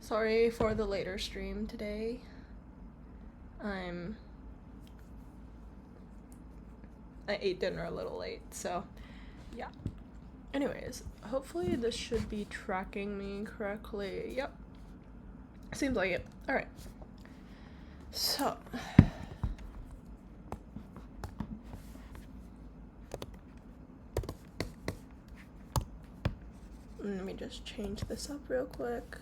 Sorry for the later stream today. I ate dinner a little late, so yeah. Anyways, hopefully this should be tracking me correctly. Yep. Seems like it. Alright. So. Let me just change this up real quick.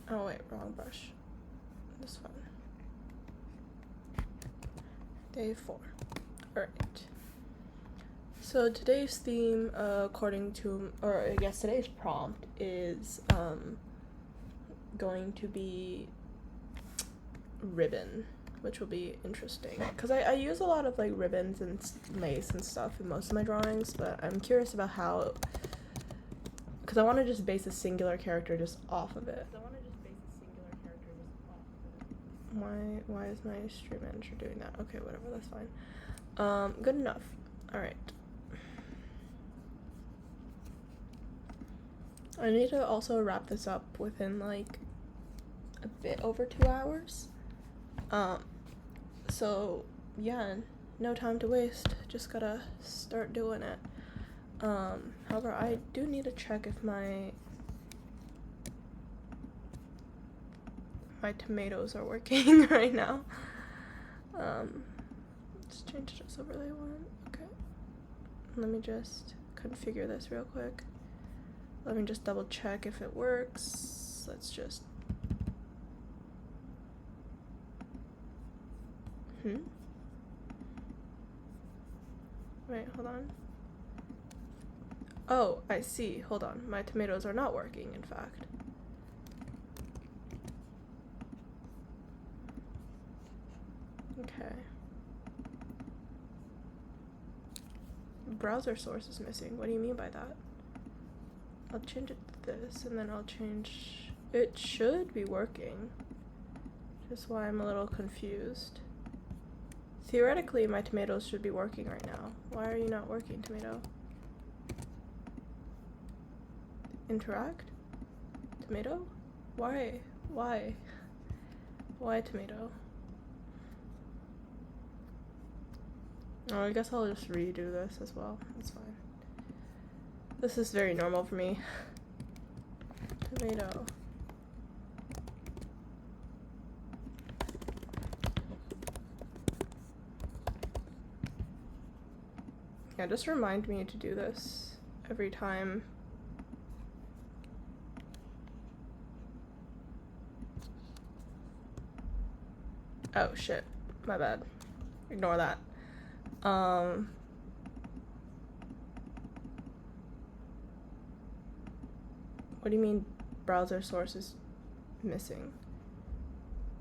Oh wait, wrong brush. This one. Day 4. Alright. So today's theme, according to, or I guess today's prompt is going to be ribbon, which will be interesting. Because I use a lot of like ribbons and lace and stuff in most of my drawings, but I'm curious about how, because I want to just base a singular character just off of it. Why is my stream manager doing that? Okay, whatever, that's fine. Good enough. Alright. I need to also wrap this up within like a bit over 2 hours. So yeah, no time to waste. Just gotta start doing it. However, I do need to check if my tomatoes are working right now. Let's change this overlay one. Okay. Let me just configure this real quick. Let me just double check if it works. Let's just. Wait, hold on. Oh, I see. Hold on. My tomatoes are not working, in fact. Okay. Browser source is missing. What do you mean by that? I'll change it to this, and then I'll change... It should be working. Just why I'm a little confused. Theoretically, my tomatoes should be working right now. Why are you not working, tomato? Interact? Tomato? Why? Why? Why tomato? Oh, I guess I'll just redo this as well. That's fine. This is very normal for me. Tomato. Yeah, just remind me to do this every time. Oh shit, my bad. Ignore that. What do you mean browser source is missing?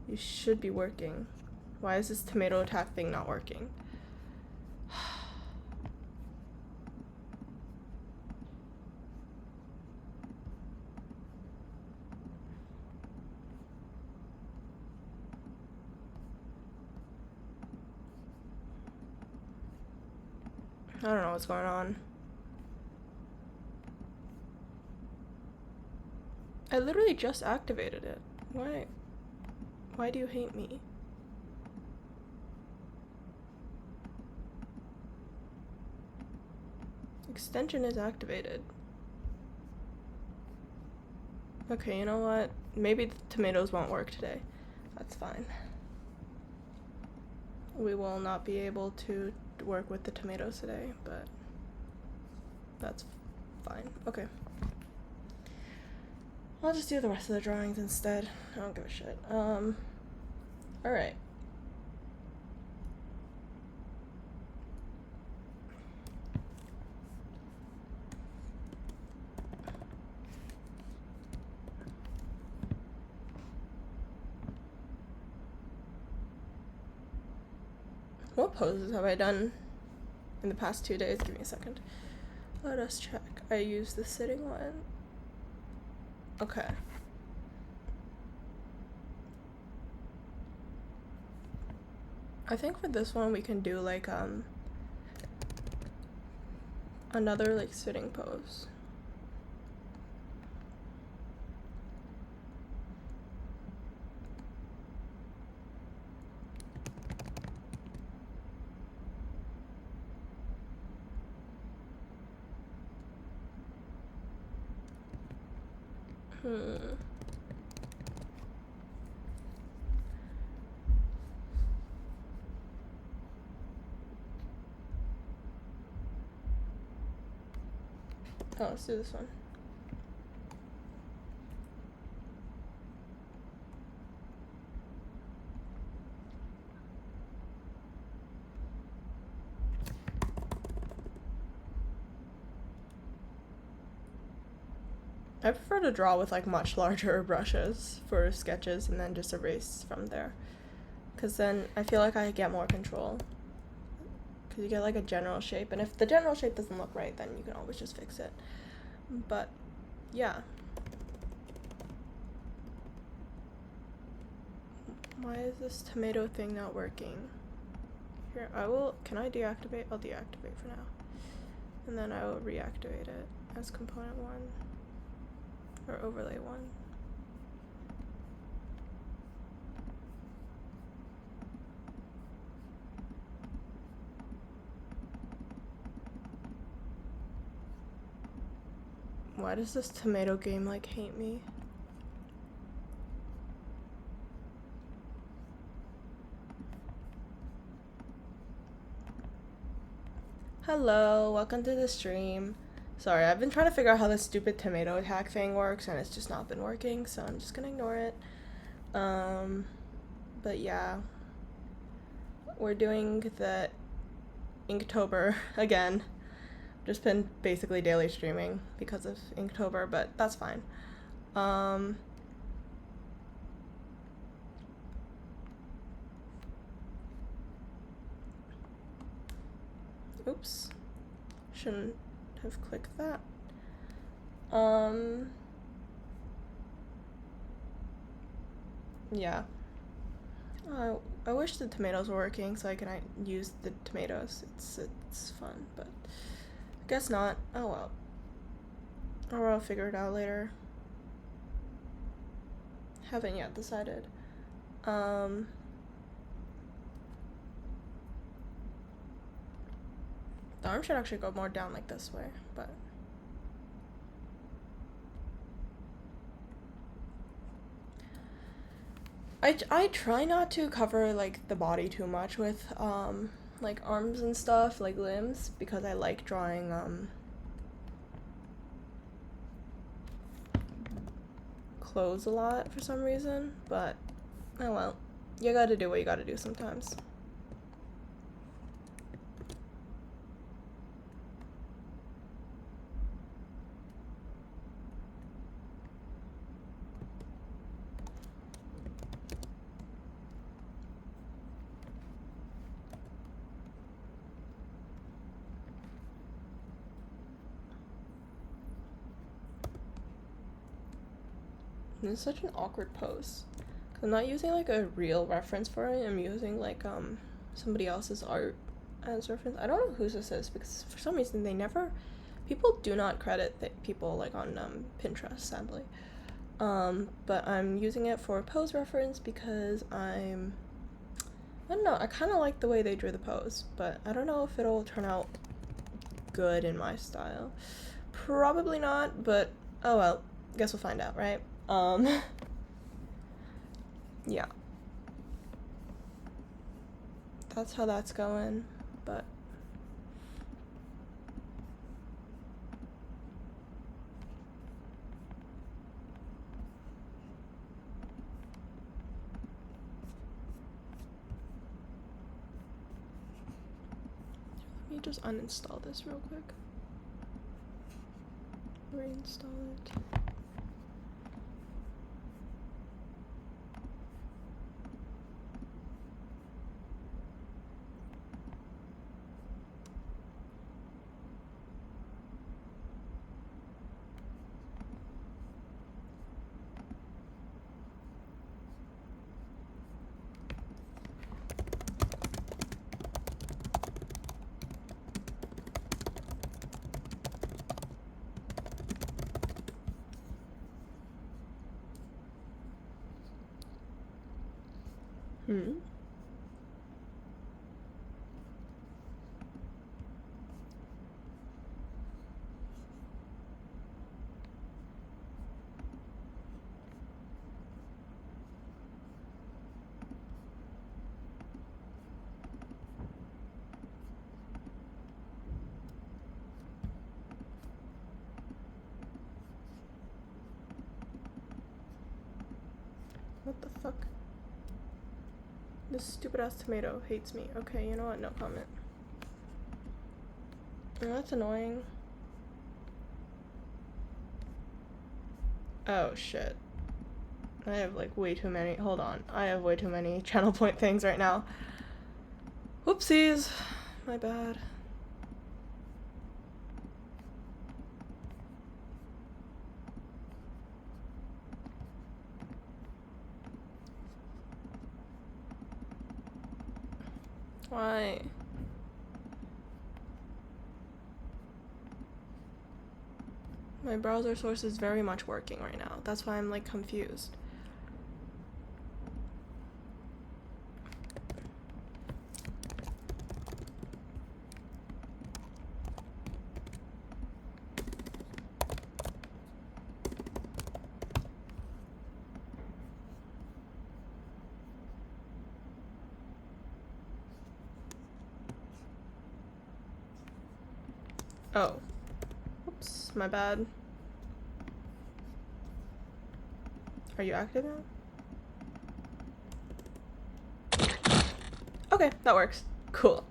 You should be working. Why is this tomato attack thing not working? I don't know what's going on. I literally just activated it. Why do you hate me? Extension is activated. Okay, you know what? Maybe the tomatoes won't work today. That's fine. We will not be able to work with the tomatoes today, but that's fine. Okay. I'll just do the rest of the drawings instead. I don't give a shit. Alright. What poses have I done in the past 2 days? Give me a second. Let us check. I used the sitting one. Okay. I think for this one we can do like another like sitting pose. Oh, let's do this one. I prefer to draw with like much larger brushes for sketches and then just erase from there. Because then I feel like I get more control. Because you get like a general shape. And if the general shape doesn't look right, then you can always just fix it. But yeah. Why is this tomato thing not working? Here, can I deactivate? I'll deactivate for now. And then I will reactivate it as component 1. Or overlay 1. Why does this tomato game like hate me? Hello, welcome to the stream. Sorry, I've been trying to figure out how this stupid tomato attack thing works and it's just not been working, so I'm just gonna ignore it. But yeah. We're doing the Inktober again. Just been basically daily streaming because of Inktober, but that's fine. Oops. Shouldn't have clicked that. Yeah. I wish the tomatoes were working so I can use the tomatoes. It's fun, but I guess not. Oh well. Or I'll figure it out later. Haven't yet decided. The arm should actually go more down like this way, but I try not to cover like the body too much with like arms and stuff, like limbs, because I like drawing clothes a lot for some reason, but oh well. You gotta do what you gotta do sometimes. This is such an awkward pose. I'm not using like a real reference for it. I'm using like somebody else's art as reference. I don't know whose this is because for some reason people do not credit people like on Pinterest, sadly. But I'm using it for a pose reference because I don't know, I kind of like the way they drew the pose, but I don't know if it'll turn out good in my style. Probably not, but oh well, guess we'll find out, right? Yeah. That's how that's going, but let me just uninstall this real quick. Reinstall it. This stupid ass tomato hates me. Okay, you know what? No comment. Oh, that's annoying. Oh shit. I have like way too many. Hold on. I have way too many channel point things right now. Whoopsies. My bad. Why? My browser source is very much working right now. That's why I'm like confused. Oh. Oops, my bad. Are you active now? Okay, that works. Cool.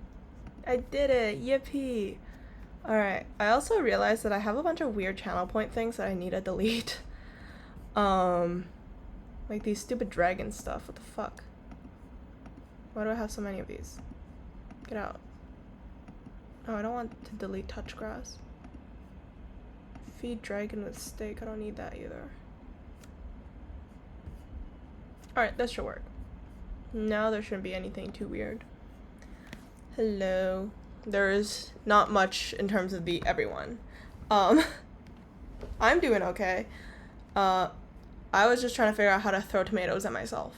I did it. Yippee. Alright, I also realized that I have a bunch of weird channel point things that I need to delete. Like these stupid dragon stuff. What the fuck? Why do I have so many of these? Get out. Oh, I don't want to delete touch grass. Feed dragon with steak. I don't need that either. Alright, this should work. Now there shouldn't be anything too weird. Hello. There is not much in terms of the everyone. I'm doing okay. I was just trying to figure out how to throw tomatoes at myself.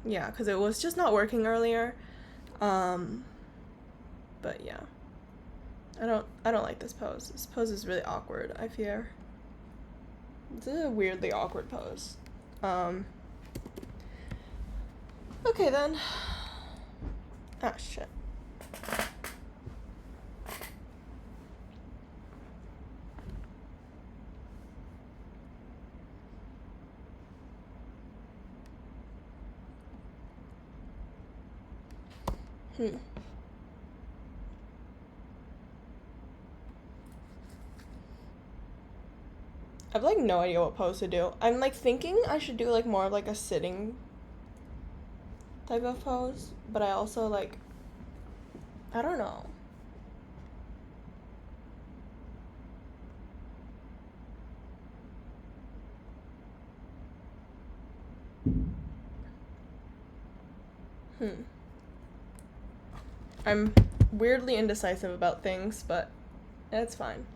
Yeah, because it was just not working earlier. But yeah. I don't like this pose. This pose is really awkward, I fear. It's a weirdly awkward pose. Okay then. Ah, shit. I've like no idea what pose to do. I'm like thinking I should do like more of like a sitting type of pose, but I also like, I don't know. I'm weirdly indecisive about things, but it's fine.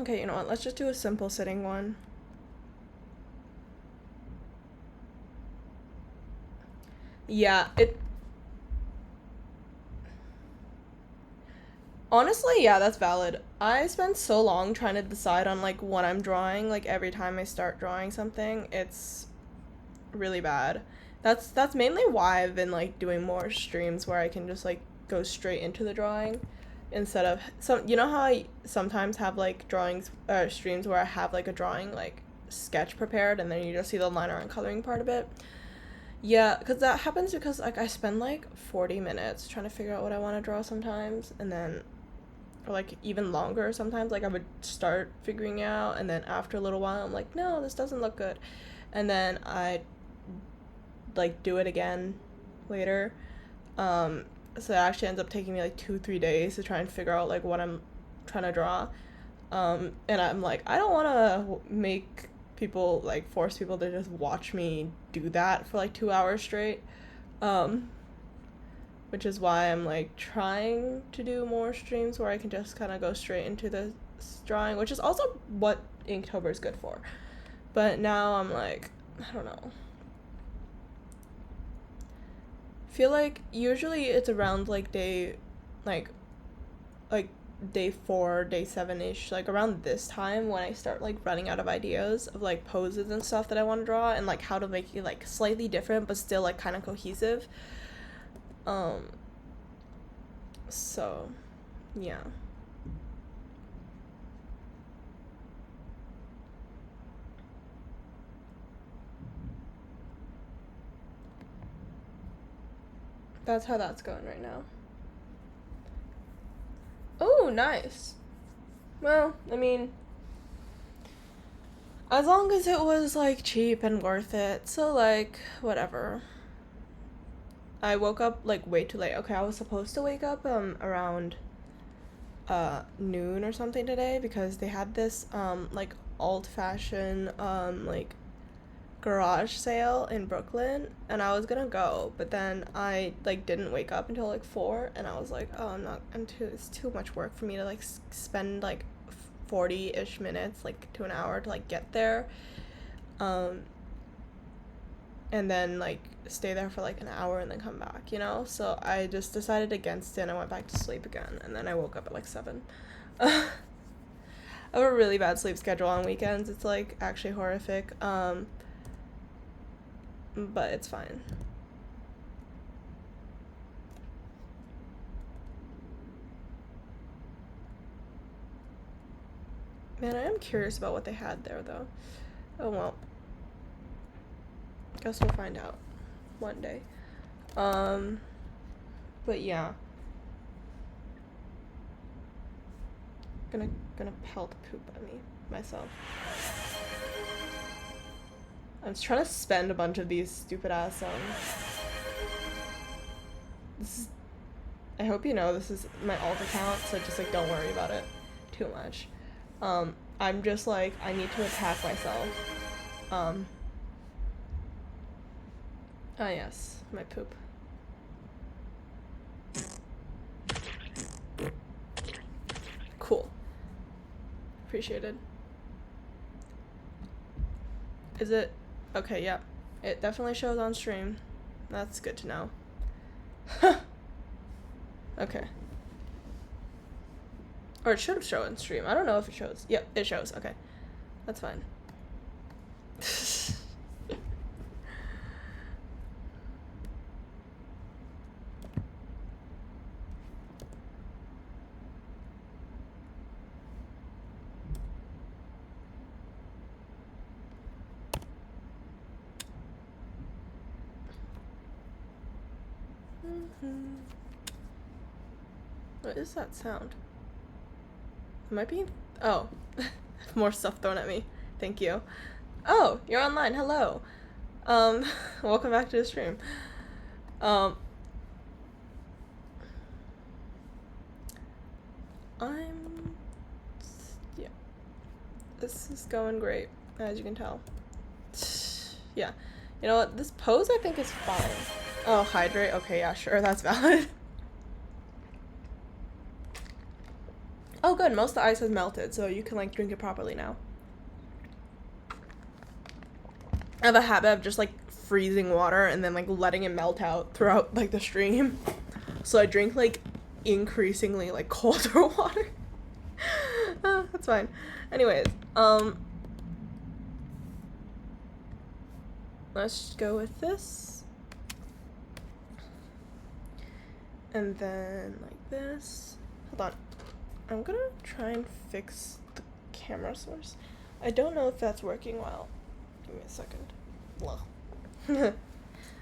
Okay, you know what? Let's just do a simple sitting one. Yeah, honestly, yeah, that's valid. I spend so long trying to decide on like what I'm drawing. Like every time I start drawing something, it's really bad. That's mainly why I've been like doing more streams where I can just like go straight into the drawing instead of some, you know how I sometimes have like drawings streams where I have like a drawing like sketch prepared and then you just see the line art and coloring part of it. Yeah, because that happens because like I spend like 40 minutes trying to figure out what I want to draw sometimes, and then or like even longer sometimes. Like I would start figuring out and then after a little while I'm like, no, this doesn't look good, and then I like do it again later. So it actually ends up taking me like 2-3 days to try and figure out like what I'm trying to draw. And I'm like, I don't want to make people like force people to just watch me do that for like 2 hours straight. which is why I'm like trying to do more streams where I can just kind of go straight into the drawing, which is also what Inktober is good for. But now I'm like, I don't know. I feel like usually it's around like day 4, day 7-ish, like around this time when I start like running out of ideas of like poses and stuff that I want to draw and like how to make it like slightly different but still like kind of cohesive. So yeah. That's how that's going right now. Oh, nice. Well, I mean, as long as it was like cheap and worth it, so like whatever. I woke up like way too late. Okay, I was supposed to wake up around noon or something today because they had this like old-fashioned like garage sale in Brooklyn, and I was gonna go, but then I like didn't wake up until like 4, and I was like, oh, it's too much work for me to like spend like 40-ish minutes, like to an hour to like get there, and then like stay there for like an hour and then come back, you know? So I just decided against it and I went back to sleep again, and then I woke up at like 7. I have a really bad sleep schedule on weekends. It's like actually horrific. But it's fine. Man, I am curious about what they had there, though. Oh, well. Guess we'll find out one day. But yeah. Gonna pelt poop at me, myself. I'm just trying to spend a bunch of these stupid ass, I hope you know this is my alt account, so just like don't worry about it too much. I'm just like, I need to attack myself. Ah yes, my poop. Cool. Appreciated. Is it? Okay, yeah. It definitely shows on stream. That's good to know. Okay. Or it should have shown on stream. I don't know if it shows. Yep, it shows. Okay. That's fine. What is that sound? It might be. Oh, more stuff thrown at me. Thank you. Oh, you're online. Hello. Welcome back to the stream. Yeah. This is going great, as you can tell. Yeah. You know what? This pose I think is fine. Oh, hydrate? Okay, yeah, sure, that's valid. Oh, good. Most of the ice has melted, so you can, like, drink it properly now. I have a habit of just, like, freezing water and then, like, letting it melt out throughout, like, the stream. So I drink, like, increasingly, like, colder water. That's fine. Anyways, let's go with this. And then, like this. Hold on. I'm gonna try and fix the camera source. I don't know if that's working well. Give me a second. I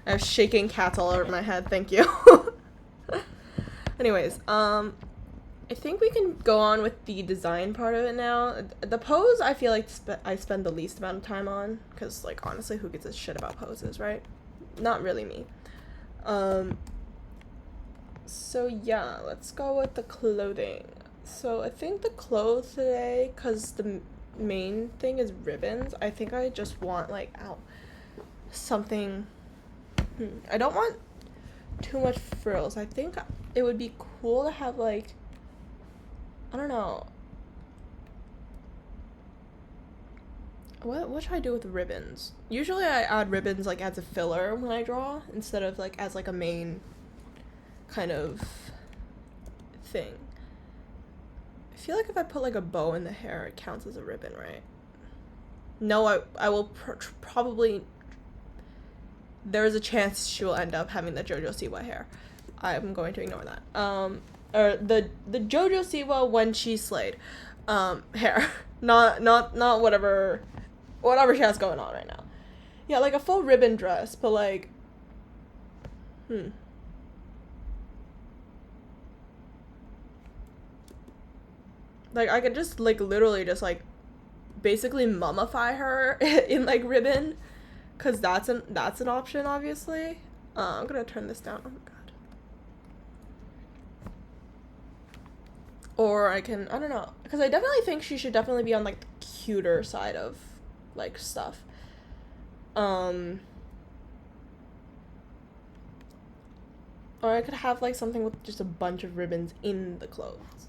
have shaking cats all over my head. Thank you. Anyways, I think we can go on with the design part of it now. The pose, I feel like I spend the least amount of time on, because, like, honestly, who gives a shit about poses, right? Not really me. So yeah, let's go with the clothing. So I think the clothes today, because the main thing is ribbons, I think I just want, like, something, I don't want too much frills. I think it would be cool to have like, I don't know. What should I do with ribbons? Usually I add ribbons like as a filler when I draw instead of like as like a main kind of thing. I feel like if I put like a bow in the hair, it counts as a ribbon, right? No, I will probably. There's a chance she will end up having the JoJo Siwa hair. I'm going to ignore that. Or the JoJo Siwa when she slayed, hair. not whatever she has going on right now. Yeah, like a full ribbon dress, but like, like I could just like literally just like basically mummify her in like ribbon, cause that's an option obviously. I'm gonna turn this down. Oh my god. Or I can, I don't know, because I definitely think she should definitely be on like the cuter side of like stuff. Or I could have like something with just a bunch of ribbons in the clothes.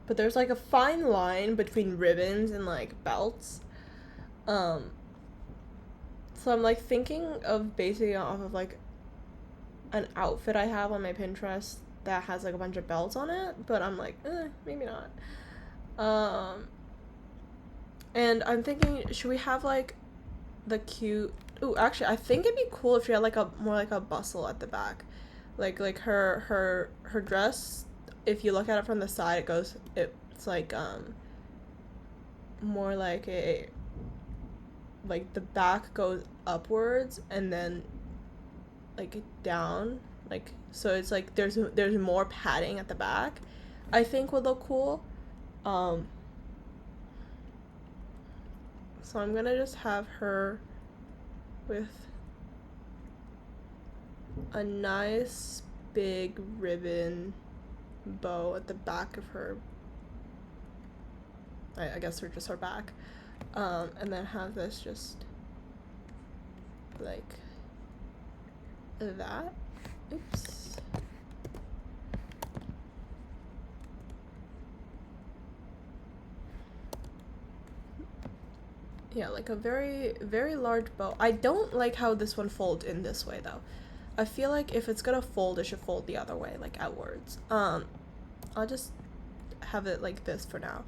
But there's like a fine line between ribbons and like belts. So I'm like thinking of basing it off of like an outfit I have on my Pinterest that has like a bunch of belts on it, but I'm like, maybe not. And I'm thinking, should we have like the cute, ooh, actually I think it'd be cool if she had like a more like a bustle at the back. Like her dress, if you look at it from the side, it's like more like a, like the back goes upwards and then like down, like, so it's like there's more padding at the back, I think would look cool. So I'm gonna just have her with a nice big ribbon bow at the back of her, I guess just her back, and then have this just like that. Oops. Yeah, like a very, very large bow. I don't like how this one folds in this way though. I feel like if it's gonna fold, it should fold the other way, like outwards. I'll just have it like this for now.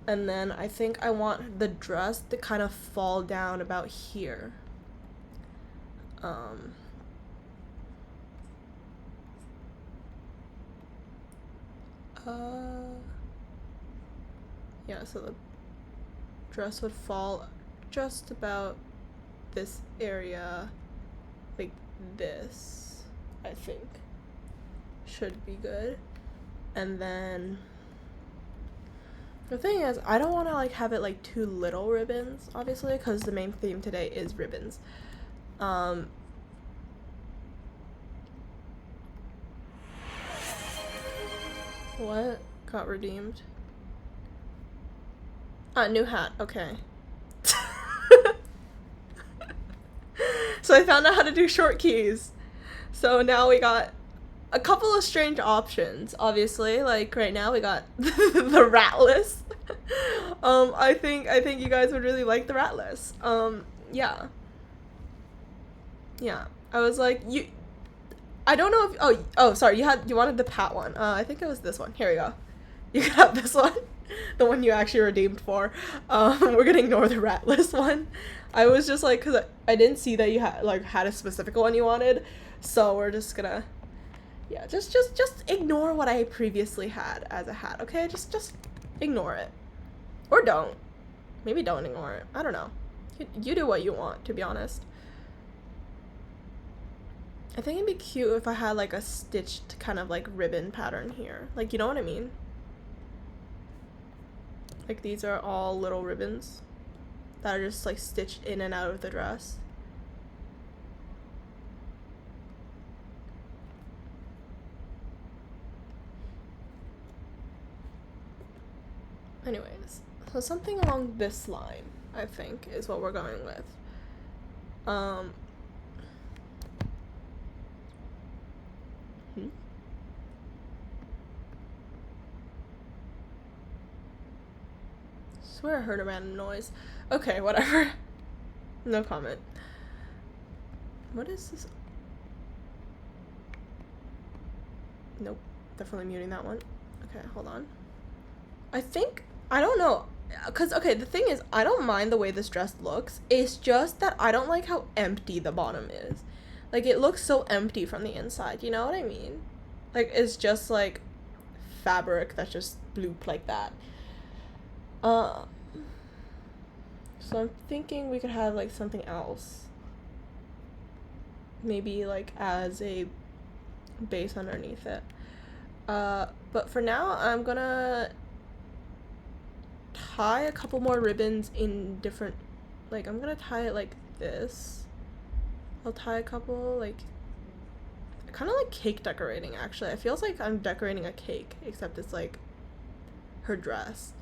And then I think I want the dress to kind of fall down about here. Yeah, so the dress would fall just about this area, like this, I think should be good. And then the thing is, I don't want to like have it like too little ribbons, obviously, because the main theme today is ribbons. What got redeemed? New hat. Okay. So I found out how to do short keys. So now we got a couple of strange options, obviously. Like right now we got the ratless. I think you guys would really like the ratless. Yeah. Yeah. I was like, I don't know if, oh, sorry, you wanted the pat one. I think it was this one. Here we go. You got this one. The one you actually redeemed for. We're gonna ignore the ratless one. I was just like, cause I didn't see that you had a specific one you wanted, so we're just gonna, yeah, just ignore what I previously had as a hat, okay? Just ignore it, or don't. Maybe don't ignore it. I don't know. You do what you want, to be honest. I think it'd be cute if I had like a stitched kind of like ribbon pattern here, like, you know what I mean? Like these are all little ribbons that are just like stitched in and out of the dress. Anyways, so something along this line, I think, is what we're going with. Swear I heard a random noise. Okay, whatever. No comment. What is this? Nope. Definitely muting that one. Okay, hold on. I don't know. Because, okay, the thing is, I don't mind the way this dress looks. It's just that I don't like how empty the bottom is. Like, it looks so empty from the inside. You know what I mean? Like, it's just, like, fabric that's just bloop like that. So I'm thinking we could have, like, something else. Maybe, like, as a base underneath it. But for now, I'm gonna tie a couple more ribbons in different, like, I'm gonna tie it like this. I'll tie a couple, like, kind of like cake decorating, actually. It feels like I'm decorating a cake, except it's, like, her dress.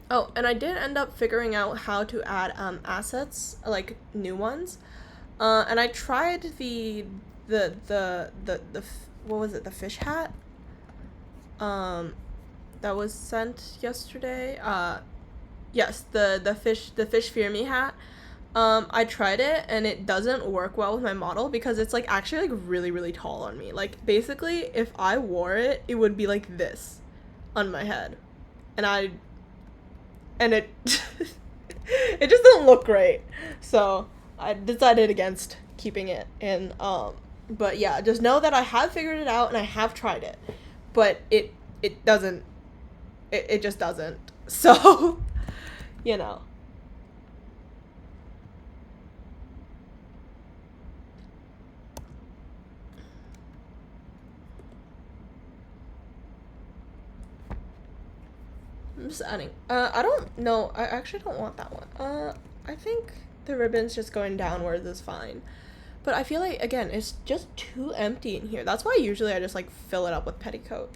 Oh, and I did end up figuring out how to add assets, like new ones. And I tried the what was it, the fish hat? That was sent yesterday. Yes, the fish fear me hat. I tried it and it doesn't work well with my model because it's like actually like really, really tall on me. Like basically if I wore it, it would be like this on my head. And it it just didn't look great. So I decided against keeping it in. But yeah, just know that I have figured it out and I have tried it. But it doesn't, it just doesn't. So, you know. I'm just adding. I don't know. I actually don't want that one. I think the ribbons just going downwards is fine. But I feel like, again, it's just too empty in here. That's why usually I just, like, fill it up with petticoat.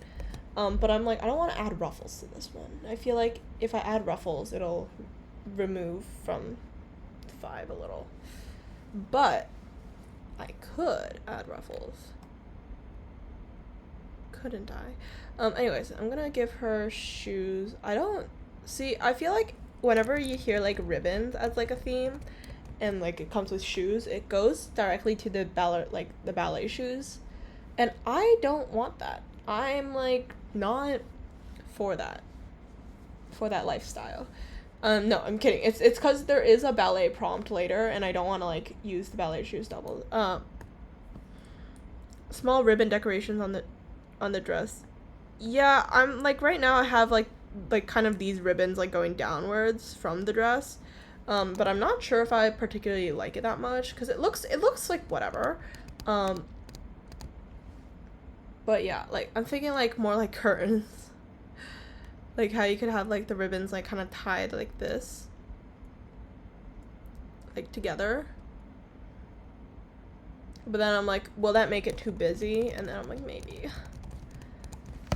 But I'm like, I don't want to add ruffles to this one. I feel like if I add ruffles, it'll remove from the vibe a little. But I could add ruffles. Couldn't I? Anyways, I'm gonna give her shoes. I feel like whenever you hear, like, ribbons as, like, a theme, and, like, it comes with shoes, it goes directly to the ballet shoes. And I don't want that. I'm, like, not for that lifestyle. No, I'm kidding. It's because there is a ballet prompt later, and I don't want to, like, use the ballet shoes double. Small ribbon decorations on the dress. Yeah, I'm, like, right now I have, like kind of these ribbons, like, going downwards from the dress. But I'm not sure if I particularly like it that much, because it looks like whatever. But yeah, like, I'm thinking, like, more like curtains. Like, how you could have, like, the ribbons, like, kind of tied like this. Like, together. But then I'm like, will that make it too busy? And then I'm like, maybe.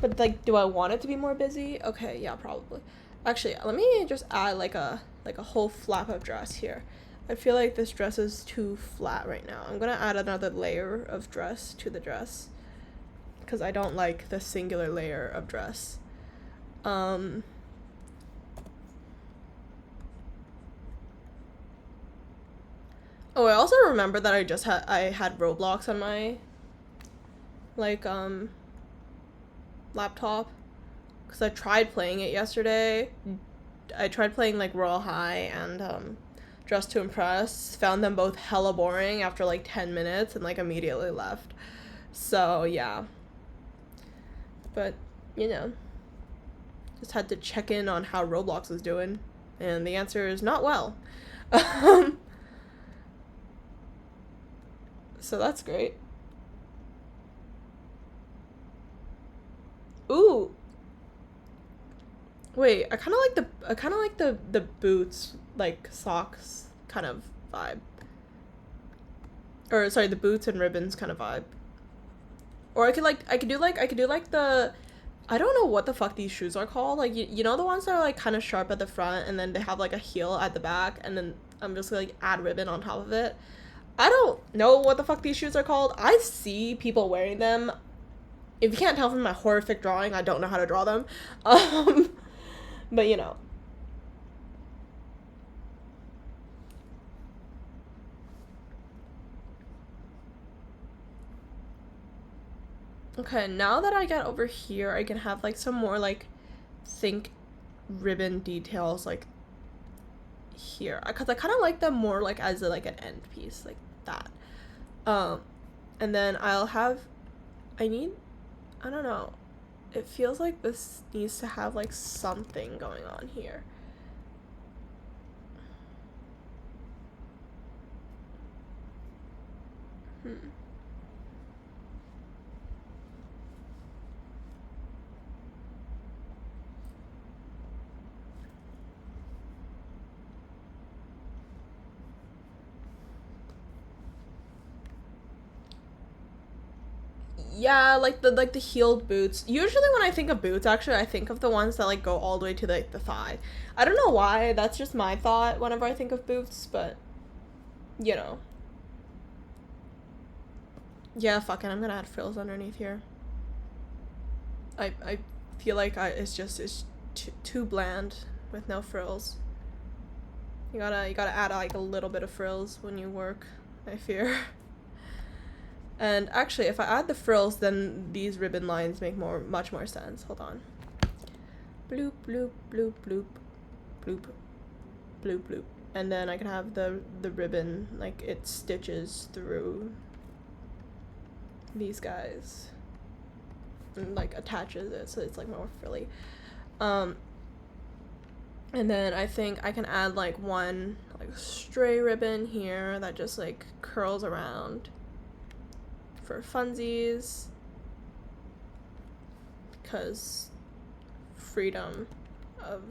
But, like, do I want it to be more busy? Okay, yeah, probably. Actually, let me just add, like a whole flap of dress here. I feel like this dress is too flat right now. I'm gonna add another layer of dress to the dress, because I don't like the singular layer of dress. Oh, I also remember that I had Roblox on my, like, laptop, because I tried playing it yesterday. I tried playing, like, Royal High and Dress to Impress, found them both hella boring after, like, 10 minutes and, like, immediately left. So, yeah. But, you know, just had to check in on how Roblox was doing, and the answer is not well. So that's great. Ooh. Wait, I kind of like the boots, like, socks kind of vibe. Or sorry, the boots and ribbons kind of vibe. Or I could do the, I don't know what the fuck these shoes are called. Like, you know the ones that are, like, kind of sharp at the front and then they have, like, a heel at the back, and then I'm just gonna, like, add ribbon on top of it. I don't know what the fuck these shoes are called. I see people wearing them. If you can't tell from my horrific drawing, I don't know how to draw them. But you know. Okay, now that I get over here, I can have like some more like think ribbon details like here, because I kind of like them more like as a, like an end piece like that. And then I'll have, I don't know, it feels like this needs to have like something going on here. Yeah, like the heeled boots. Usually when I think of boots, actually, I think of the ones that like go all the way to the thigh. I don't know why. That's just my thought whenever I think of boots, but you know. Yeah, fuck it. I'm gonna add frills underneath here. I feel like it's too bland with no frills. You gotta add like a little bit of frills when you work, I fear. And actually, if I add the frills, then these ribbon lines make much more sense. Hold on. Bloop, bloop, bloop, bloop, bloop, bloop, bloop. And then I can have the ribbon, like, it stitches through these guys. And, like, attaches it, so it's, like, more frilly. And then I think I can add, like, one, like, stray ribbon here that just, like, curls around for funsies, because freedom of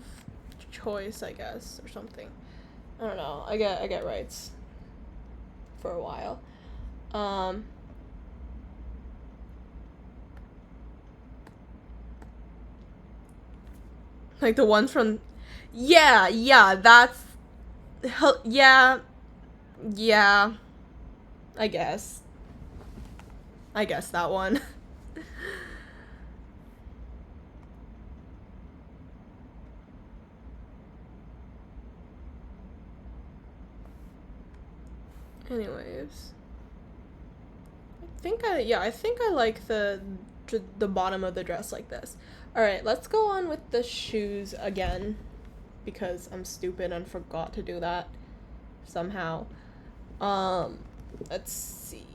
choice, I guess, or something. I don't know. I get rights for a while. Like the ones from, yeah, that's, yeah, I guess that one. Anyways, I think I like the bottom of the dress like this. All right, let's go on with the shoes again, because I'm stupid and forgot to do that somehow. Let's see.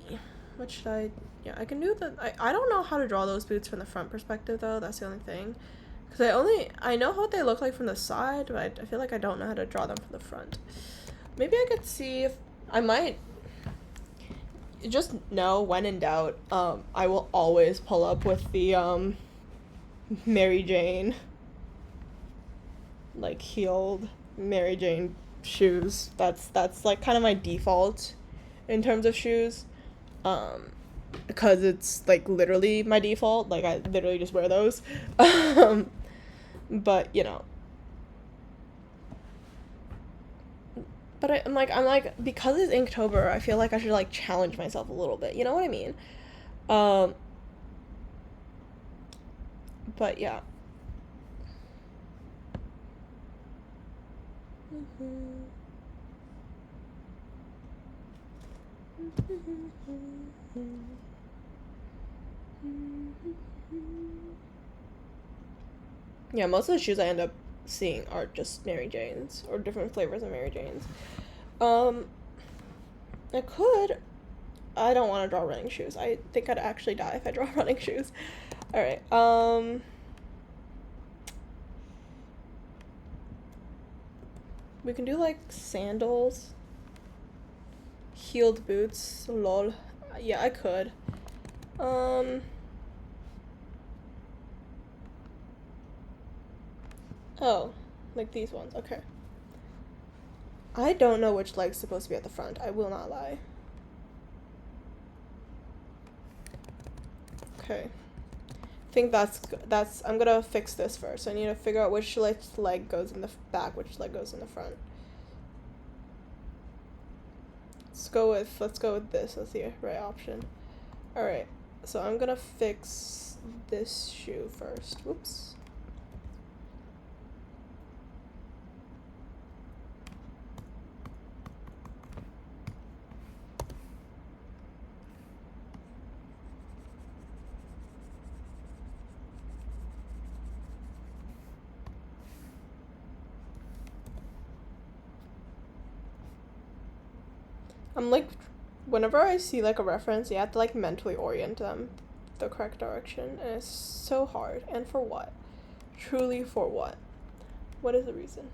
What should I? Yeah, I can do I don't know how to draw those boots from the front perspective though. That's the only thing. Because I know what they look like from the side, but I feel like I don't know how to draw them from the front. Maybe I could see if I might. Just know, when in doubt, I will always pull up with the Mary Jane, like heeled Mary Jane shoes. That's like kind of my default in terms of shoes. Because it's like literally my default, like I literally just wear those. But you know, but I'm like because it's Inktober, I feel like I should like challenge myself a little bit, you know what I mean? But yeah. Yeah, most of the shoes I end up seeing are just Mary Janes or different flavors of Mary Janes. I don't want to draw running shoes. I think I'd actually die if I draw running shoes. All right. We can do like sandals, heeled boots. Lol. Yeah, I could. Oh, like these ones. Okay. I don't know which leg's supposed to be at the front. I will not lie. Okay. I think that's I'm gonna fix this first. I need to figure out which leg goes in the back, which leg goes in the front. let's go with this as the right option. Alright, so I'm gonna fix this shoe first. Whoops. I'm like, whenever I see like a reference, you have to like mentally orient them the correct direction, and it's so hard. And for what? Truly for what? What is the reason?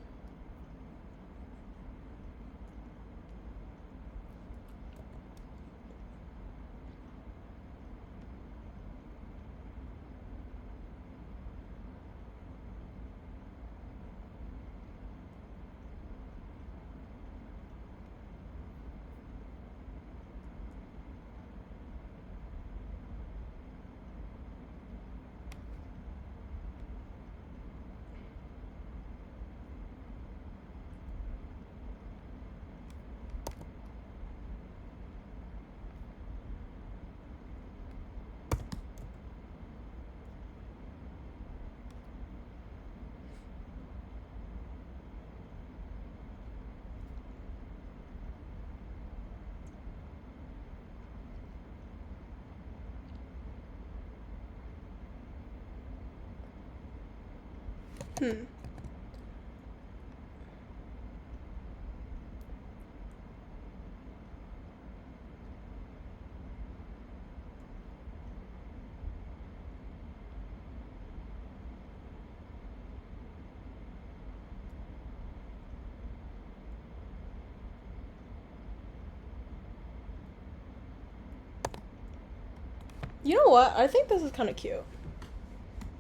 You know what? I think this is kind of cute.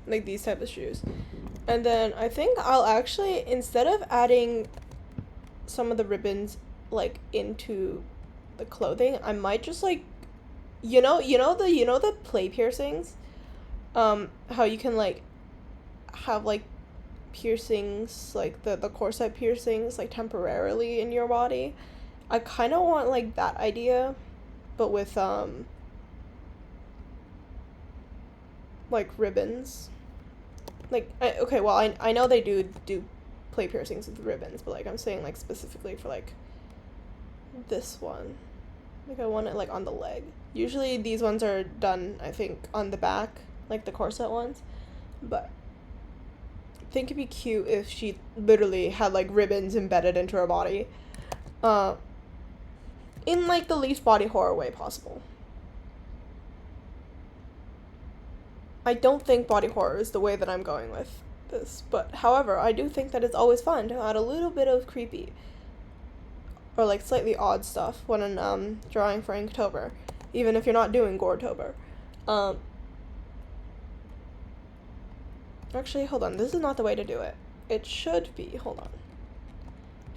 Like these type of shoes. And then I think I'll actually, instead of adding some of the ribbons like into the clothing, I might just like, you know the play piercings, how you can like have like piercings, like the corset piercings like temporarily in your body. I kind of want like that idea, but with like ribbons. Like okay, well I know they do play piercings with ribbons, but like I'm saying like specifically for like this one. Like I want it like on the leg. Usually these ones are done, I think, on the back, like the corset ones. But I think it'd be cute if she literally had like ribbons embedded into her body. In like the least body horror way possible. I don't think body horror is the way that I'm going with this, but however, I do think that it's always fun to add a little bit of creepy or like slightly odd stuff when I'm drawing for Inktober, even if you're not doing Goretober. Actually, hold on, this is not the way to do it. It should be, hold on.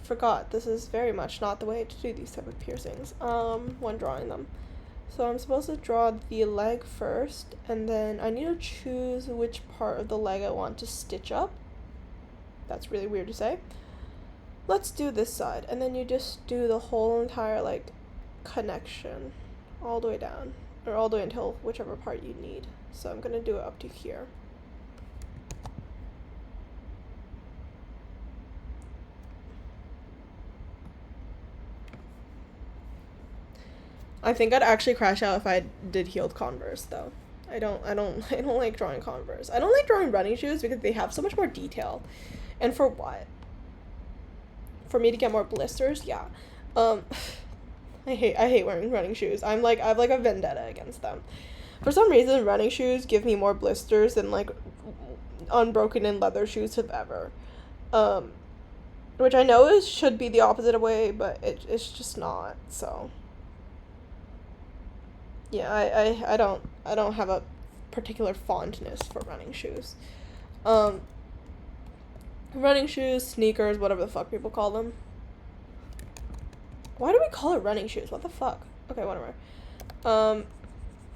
Forgot, this is very much not the way to do these type of piercings when drawing them. So I'm supposed to draw the leg first, and then I need to choose which part of the leg I want to stitch up. That's really weird to say. Let's do this side, and then you just do the whole entire like connection all the way down, or all the way until whichever part you need. So I'm gonna do it up to here. I think I'd actually crash out if I did heeled Converse though. I don't like drawing Converse. I don't like drawing running shoes because they have so much more detail. And for what? For me to get more blisters? Yeah. I hate wearing running shoes. I have like a vendetta against them. For some reason, running shoes give me more blisters than like unbroken in leather shoes have ever. Which I know should be the opposite way, but it's just not. So yeah, I don't have a particular fondness for running shoes. Running shoes, sneakers, whatever the fuck people call them. Why do we call it running shoes? What the fuck? Okay, whatever.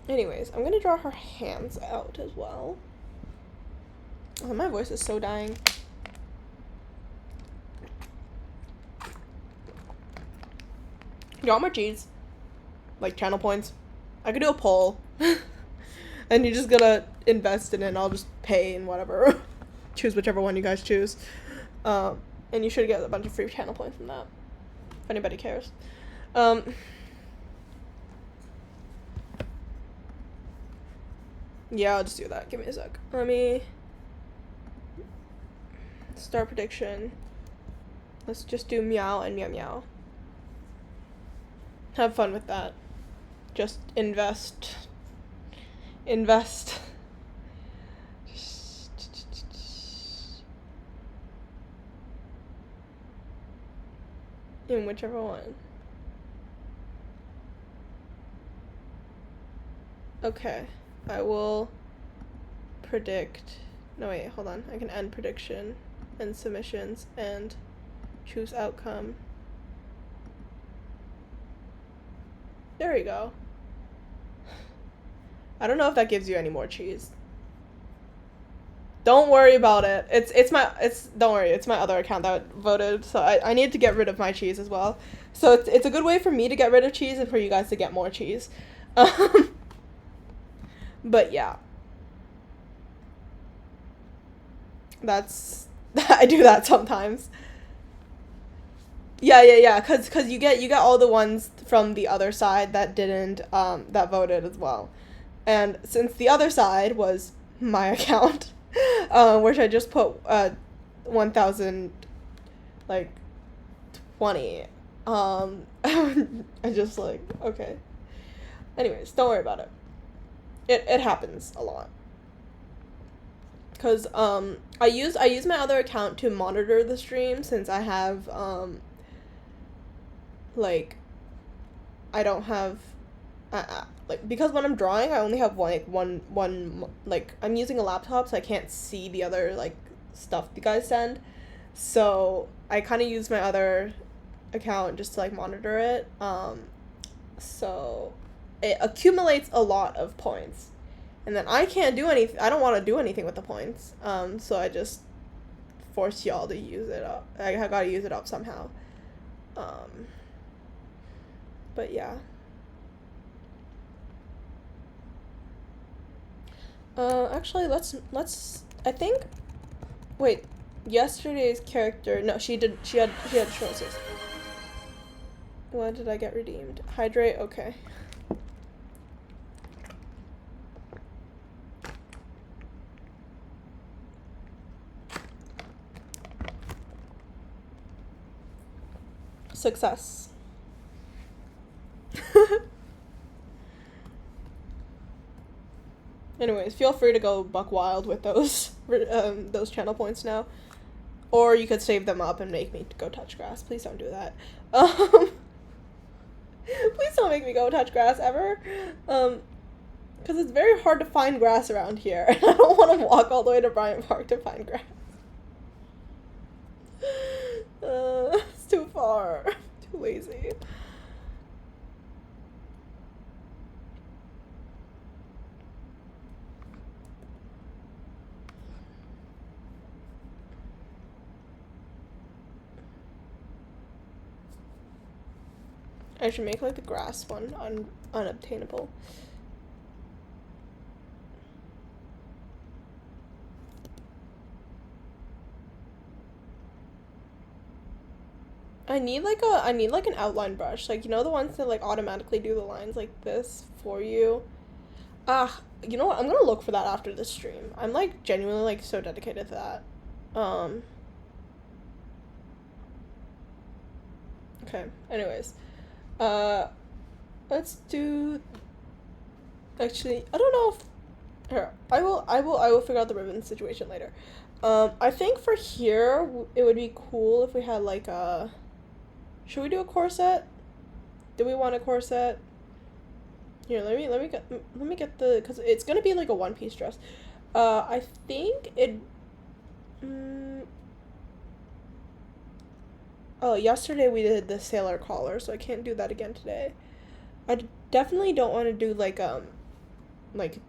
Anyways, I'm gonna draw her hands out as well. Oh, my voice is so dying. You want more cheese? Like channel points? I could do a poll. And you're just gonna invest in it and I'll just pay and whatever. Choose whichever one you guys choose. And you should get a bunch of free channel points from that. If anybody cares. Yeah, I'll just do that. Give me a sec. Let me start prediction. Let's just do meow and meow meow. Have fun with that. Just invest. Invest. In whichever one. Okay. I will predict. No, wait, hold on. I can end prediction and submissions and choose outcome. There we go. I don't know if that gives you any more cheese. Don't worry about it. Don't worry, it's my other account that voted, so I need to get rid of my cheese as well. So it's a good way for me to get rid of cheese and for you guys to get more cheese. But yeah. I do that sometimes. Yeah, cause you get all the ones from the other side that didn't that voted as well. And since the other side was my account, which I just put 1,000 like 20, I just like, okay. Anyways, don't worry about it. It happens a lot. Cause I use my other account to monitor the stream since I have like I don't have like, because when I'm drawing I only have one like I'm using a laptop, so I can't see the other like stuff you guys send, so I kind of use my other account just to like monitor it, so it accumulates a lot of points, and then I can't do anything. I don't want to do anything with the points, so I just force y'all to use it up. I gotta use it up somehow. But yeah. Actually, let's. I think. Wait, yesterday's character. No, she had choices. What did I get redeemed? Hydrate. Okay. Success. Anyways, feel free to go buck wild with those channel points now, or you could save them up and make me go touch grass. Please don't do that. Please don't make me go touch grass ever, because it's very hard to find grass around here, and I don't want to walk all the way to Bryant Park to find grass. It's too far. I'm too lazy. I should make like the grass one unobtainable. I need like an outline brush, like, you know, the ones that like automatically do the lines like this for you. You know what? I'm gonna look for that after the stream. I'm like genuinely like so dedicated to that. Okay. Anyways, let's do. Actually, I don't know if. Here, I will figure out the ribbon situation later. I think for here it would be cool if we had like a. Should we do a corset? Do we want a corset? Here, let me get the, because it's gonna be like a one-piece dress. I think it. Oh, yesterday we did the sailor collar, so I can't do that again today. I definitely don't want to do like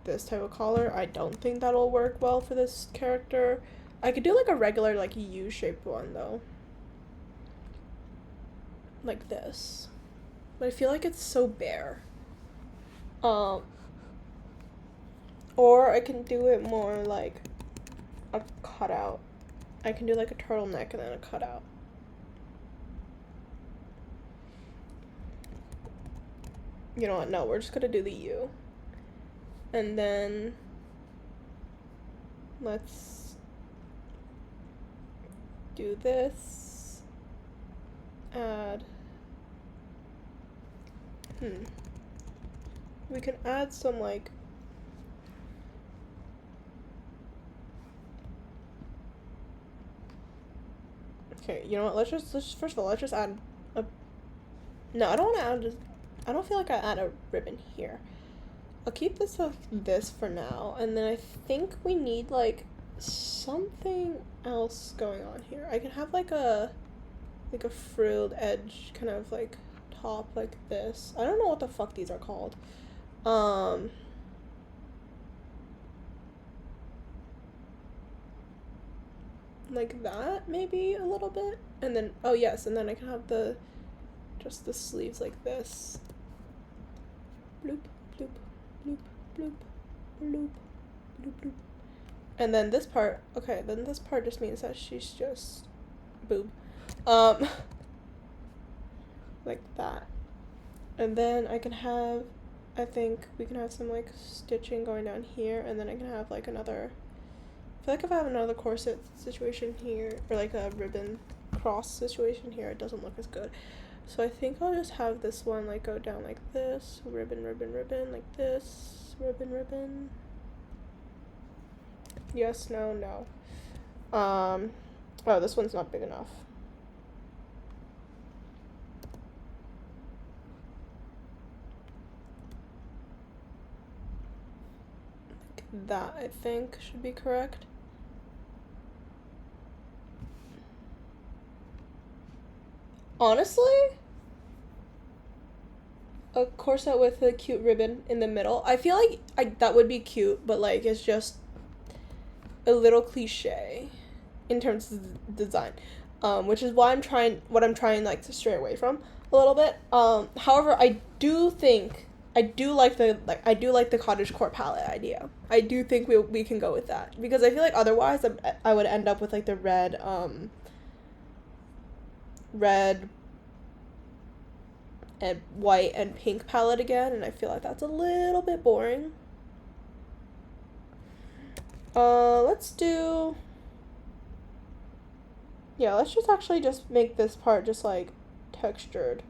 this type of collar. I don't think that'll work well for this character. I could do like a regular like U-shaped one though. Like this. but I feel like it's so bare. Or I can do it more like a cutout. I can do like a turtleneck and then a cutout. You know what? No, we're just gonna do the U. And then let's do this. Add. We can add some like. Okay, you know what? Let's just first of all, let's just add a. No, I don't want to add. I don't feel like I add a ribbon here. I'll keep this like this for now, and then I think we need like something else going on here. I can have like a frilled edge kind of like top like this. I don't know what the fuck these are called. Like that maybe a little bit, and then oh yes, and then I can have just the sleeves like this. Bloop bloop bloop bloop bloop bloop bloop. And then this part, okay, then this part just means that she's just boob. Like that. And then I think we can have some like stitching going down here, and then I can have like another, I feel like if I have another corset situation here, or like a ribbon cross situation here, it doesn't look as good. So I think I'll just have this one like go down like this, ribbon, ribbon, ribbon, like this, ribbon, ribbon. Yes, no, no. Oh, this one's not big enough. Like that, I think, should be correct. Honestly, a corset with a cute ribbon in the middle. I feel like that would be cute, but like it's just a little cliche in terms of design, which is why I'm trying like to stray away from a little bit. However, I do like the cottagecore palette idea. I do think we can go with that, because I feel like otherwise I would end up with like the red and white and pink palette again, and I feel like that's a little bit boring. Let's just actually just make this part just like textured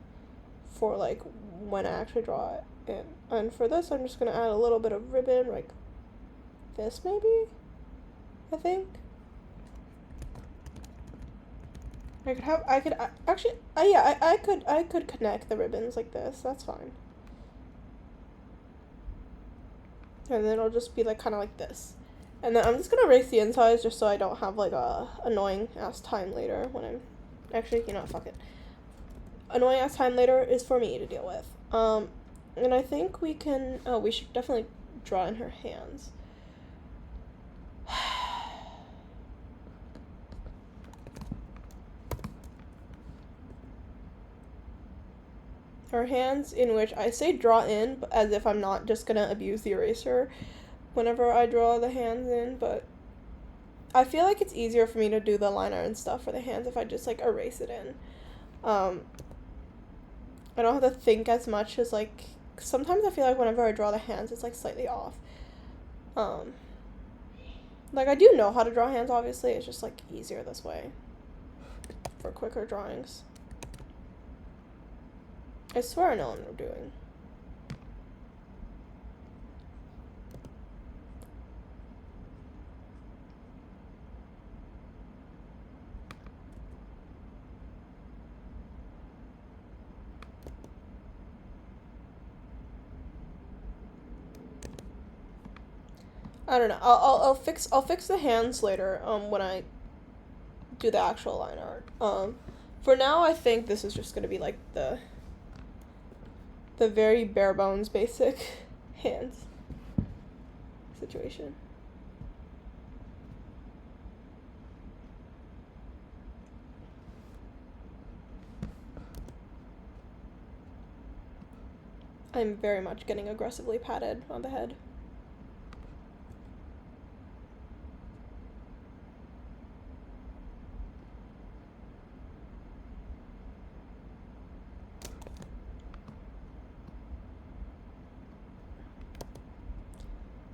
for like when I actually draw it in. And for this, I'm just gonna add a little bit of ribbon, like this maybe, I think. I could connect the ribbons like this. That's fine. And then it'll just be like kind of like this. And then I'm just gonna erase the insides just so I don't have like a annoying ass time later when I'm actually, you know, fuck it. Annoying ass time later is for me to deal with. And I think we should definitely draw in her hands. Her hands, in which I say draw in, but as if I'm not just gonna abuse the eraser whenever I draw the hands in, but I feel like it's easier for me to do the liner and stuff for the hands if I just like erase it in. I don't have to think as much as like, sometimes I feel like whenever I draw the hands it's like slightly off. Like I do know how to draw hands, obviously, it's just like easier this way for quicker drawings. I swear I know what I'm doing. I don't know. I'll fix the hands later. When I do the actual line art. For now, I think this is just gonna be like the very bare bones basic hands situation. I'm very much getting aggressively patted on the head.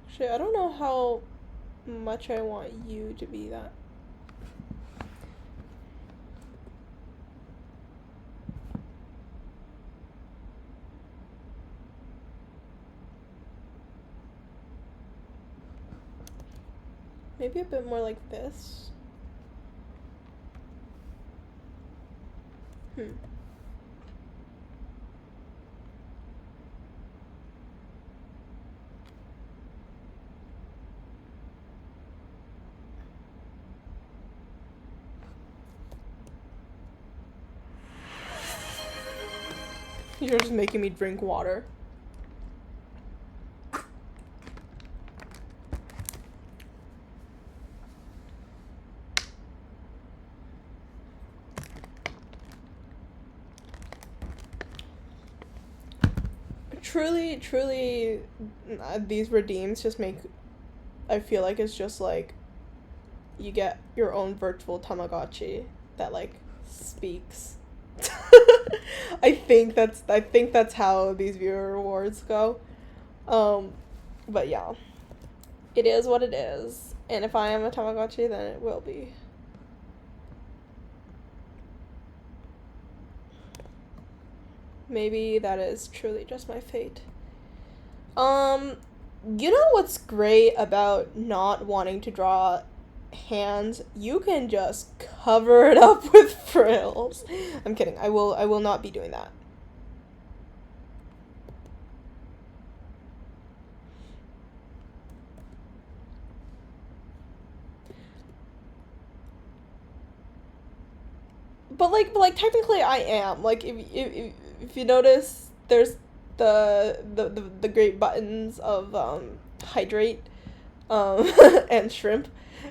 Actually, I don't know how much I want you to be that. Maybe a bit more like this. You're just making me drink water. Truly, these redeems just make, I feel like it's just like, you get your own virtual Tamagotchi that like speaks. I think that's how these viewer rewards go. But yeah, it is what it is, and if I am a Tamagotchi, then it will be. Maybe that is truly just my fate. You know what's great about not wanting to draw hands? You can just cover it up with frills. I'm kidding. I will not be doing that. But technically I am. Like if you notice, there's the great buttons of hydrate and shrimp.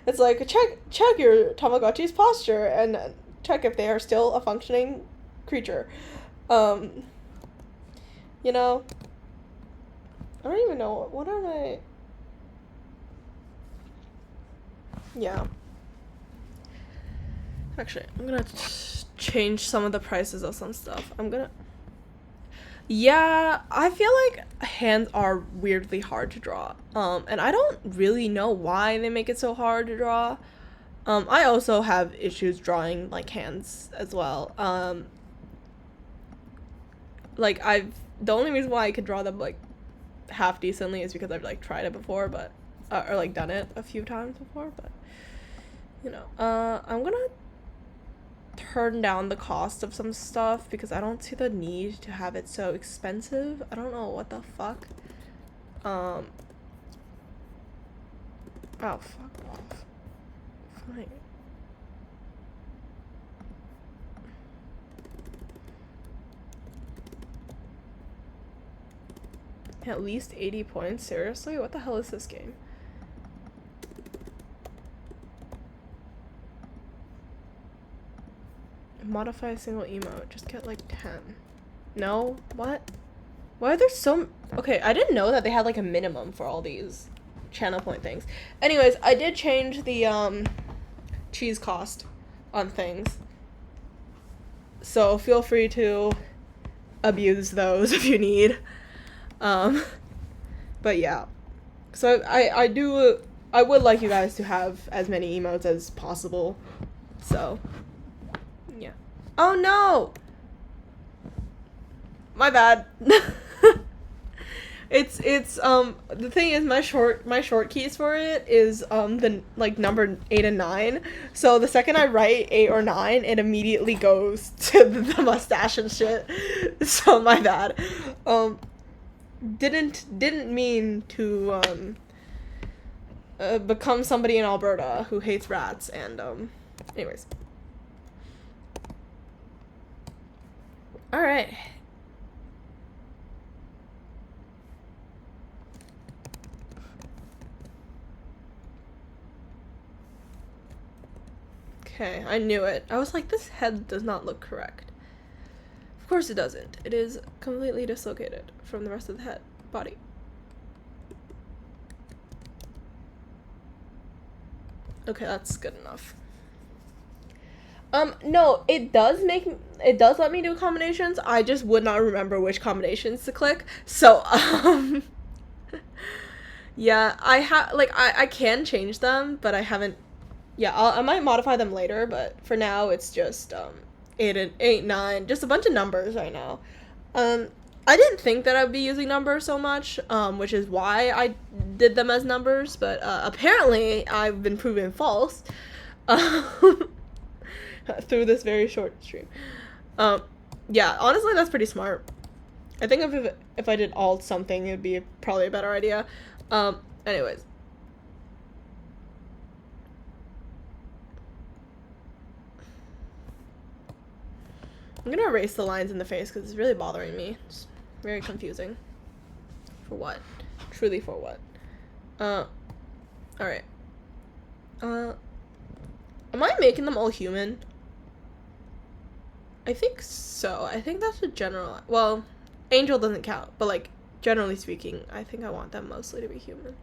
It's like check your Tamagotchi's posture and check if they are still a functioning creature. You know, I don't even know what am I. Yeah. Actually, I'm gonna change some of the prices of some stuff. Yeah, I feel like hands are weirdly hard to draw. And I don't really know why they make it so hard to draw. I also have issues drawing like hands as well. Like the only reason why I could draw them like half decently is because I've like tried it before, but or like done it a few times before, but you know, I'm gonna turn down the cost of some stuff because I don't see the need to have it so expensive. I don't know what the fuck. Oh, fuck off. Fine. At least 80 points? Seriously? What the hell is this game? Modify a single emote. Just get like 10. No? What? Why are there so... Okay, I didn't know that they had like a minimum for all these channel point things. Anyways, I did change the cheese cost on things. So feel free to abuse those if you need. But yeah. So I would like you guys to have as many emotes as possible. So yeah. Oh no! My bad. It's the thing is my short keys for it is the like number 8 and 9. So the second I write 8 or 9, it immediately goes to the mustache and shit. So my bad. Didn't mean to become somebody in Alberta who hates rats and anyways. All right. Okay, I knew it. I was like, this head does not look correct. Of course it doesn't. It is completely dislocated from the rest of the head body. Okay, that's good enough. No, it does let me do combinations. I just would not remember which combinations to click. So, yeah, I can change them, but I haven't. Yeah, I might modify them later, but for now it's just 8, 9, just a bunch of numbers right now. I didn't think that I'd be using numbers so much, which is why I did them as numbers, but apparently I've been proven false through this very short stream. Yeah, honestly, that's pretty smart. I think if I did alt something, it'd be probably a better idea. Anyways. I'm gonna erase the lines in the face because it's really bothering me. It's very confusing. For what? Truly for what? Alright. Am I making them all human? I think so. I think that's a general... Well, Angel doesn't count, but, like, generally speaking, I think I want them mostly to be human.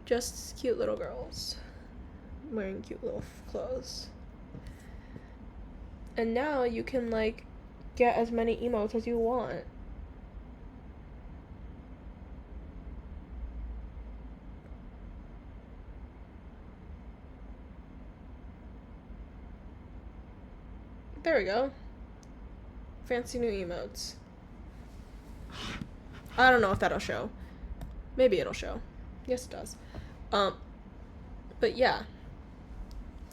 Just cute little girls. Wearing cute little clothes. And now you can, like, get as many emotes as you want. There we go. Fancy new emotes. I don't know if that'll show. Maybe it'll show. Yes, it does. But yeah.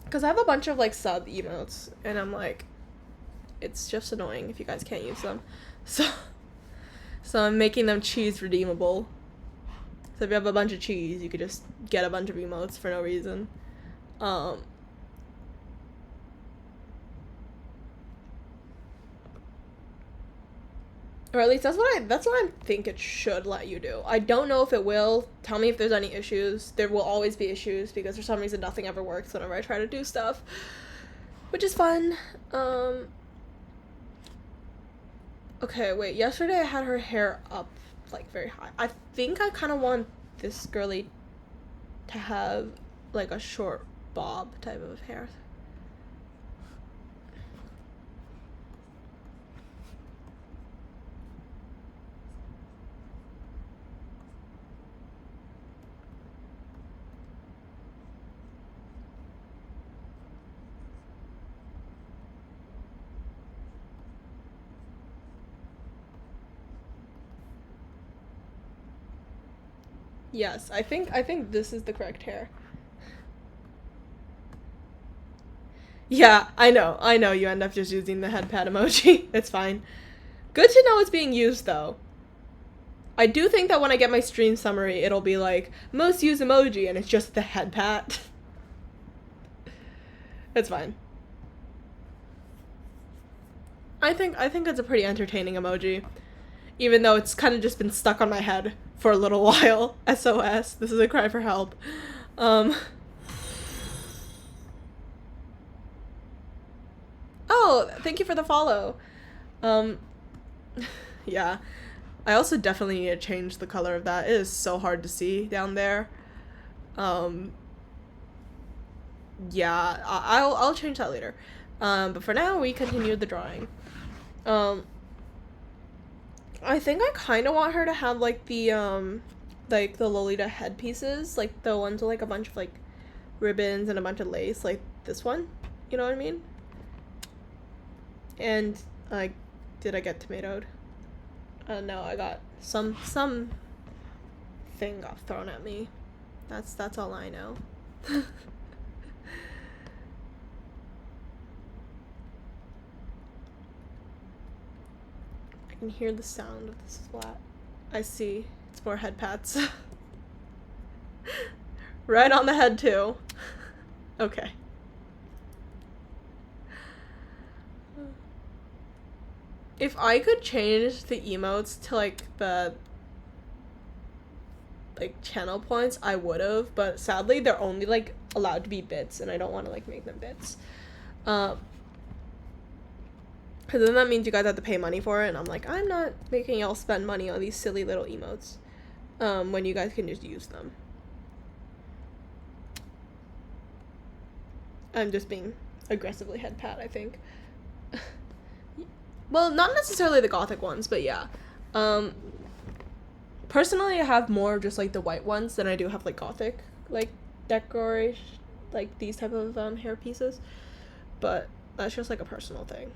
Because I have a bunch of, like, sub emotes, and I'm like, it's just annoying if you guys can't use them. So I'm making them cheese redeemable. So if you have a bunch of cheese, you could just get a bunch of emotes for no reason. Or at least that's what I think it should let you do. I don't know if it will. Tell me if there's any issues. There will always be issues because for some reason nothing ever works whenever I try to do stuff. Which is fun. Okay, wait. Yesterday I had her hair up, like, very high. I think I kind of want this girly to have, like, a short bob type of hair. Yes, I think this is the correct hair. Yeah, I know, you end up just using the head pat emoji. It's fine. Good to know it's being used, though. I do think that when I get my stream summary, it'll be like, most used emoji, and it's just the head pat. It's fine. I think it's a pretty entertaining emoji. Even though it's kind of just been stuck on my head for a little while. SOS. This is a cry for help. Oh, thank you for the follow. Yeah. I also definitely need to change the color of that. It is so hard to see down there. Yeah, I'll change that later. But for now, we continue the drawing. I think I kind of want her to have, like, the Lolita headpieces, like, the ones with, like, a bunch of, like, ribbons and a bunch of lace, like this one, you know what I mean? And, did I get tomatoed? No, I got some thing got thrown at me. That's all I know. I can hear the sound of this flat. I see. It's more head pats. Right on the head, too. Okay. If I could change the emotes to, like, the, like, channel points, I would've, but sadly they're only, like, allowed to be bits, and I don't want to, like, make them bits. Because then that means you guys have to pay money for it, and I'm like, I'm not making y'all spend money on these silly little emotes when you guys can just use them. I'm just being aggressively head pat, I think. Well, not necessarily the gothic ones, but yeah. Personally, I have more of just like the white ones than I do have like gothic like decoration, like these type of hair pieces. But that's just like a personal thing.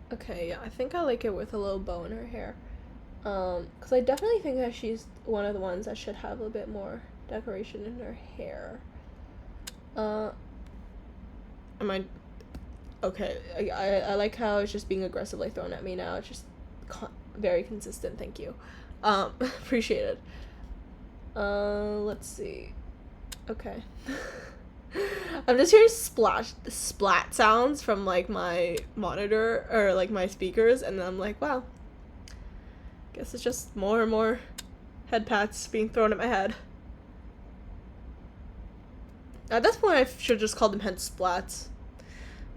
Okay, yeah, I think I like it with a little bow in her hair. Because I definitely think that she's one of the ones that should have a bit more decoration in her hair. Am I... Okay, I like how it's just being aggressively thrown at me now. It's just very consistent, thank you. Appreciate it. Let's see. Okay. I'm just hearing splat sounds from like my monitor or like my speakers, and then I'm like, wow, guess it's just more and more head pats being thrown at my head. At this point I should just call them head splats,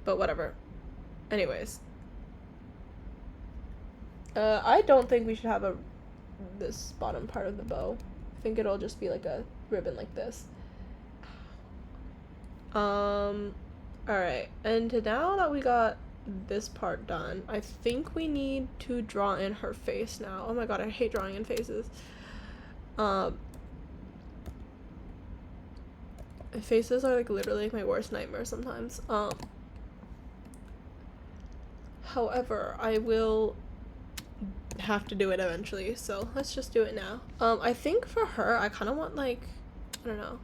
but whatever. Anyways, I don't think we should have this bottom part of the bow. I think it'll just be like a ribbon like this. Alright, and now that we got this part done, I think we need to draw in her face now. Oh my god, I hate drawing in faces. Faces are like literally my worst nightmare sometimes. However, I will have to do it eventually, so let's just do it now. I think for her, I kind of want like, I don't know.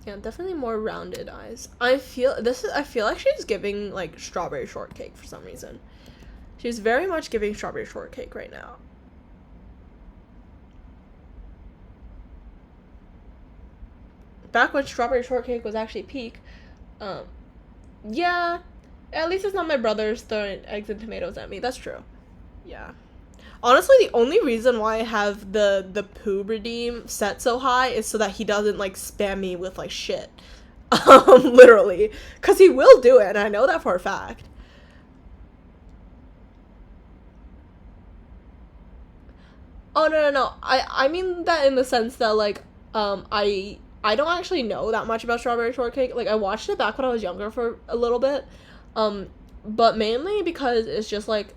Yeah, definitely more rounded eyes. I feel like she's giving like strawberry shortcake for some reason. She's very much giving strawberry shortcake right now. Back when strawberry shortcake was actually peak, yeah, at least it's not my brothers throwing eggs and tomatoes at me. That's true. Yeah. Honestly, the only reason why I have the poo redeem set so high is so that he doesn't, like, spam me with, like, shit. Literally. Because he will do it, and I know that for a fact. Oh, no. I mean that in the sense that, like, I don't actually know that much about strawberry shortcake. Like, I watched it back when I was younger for a little bit. But mainly because it's just, like,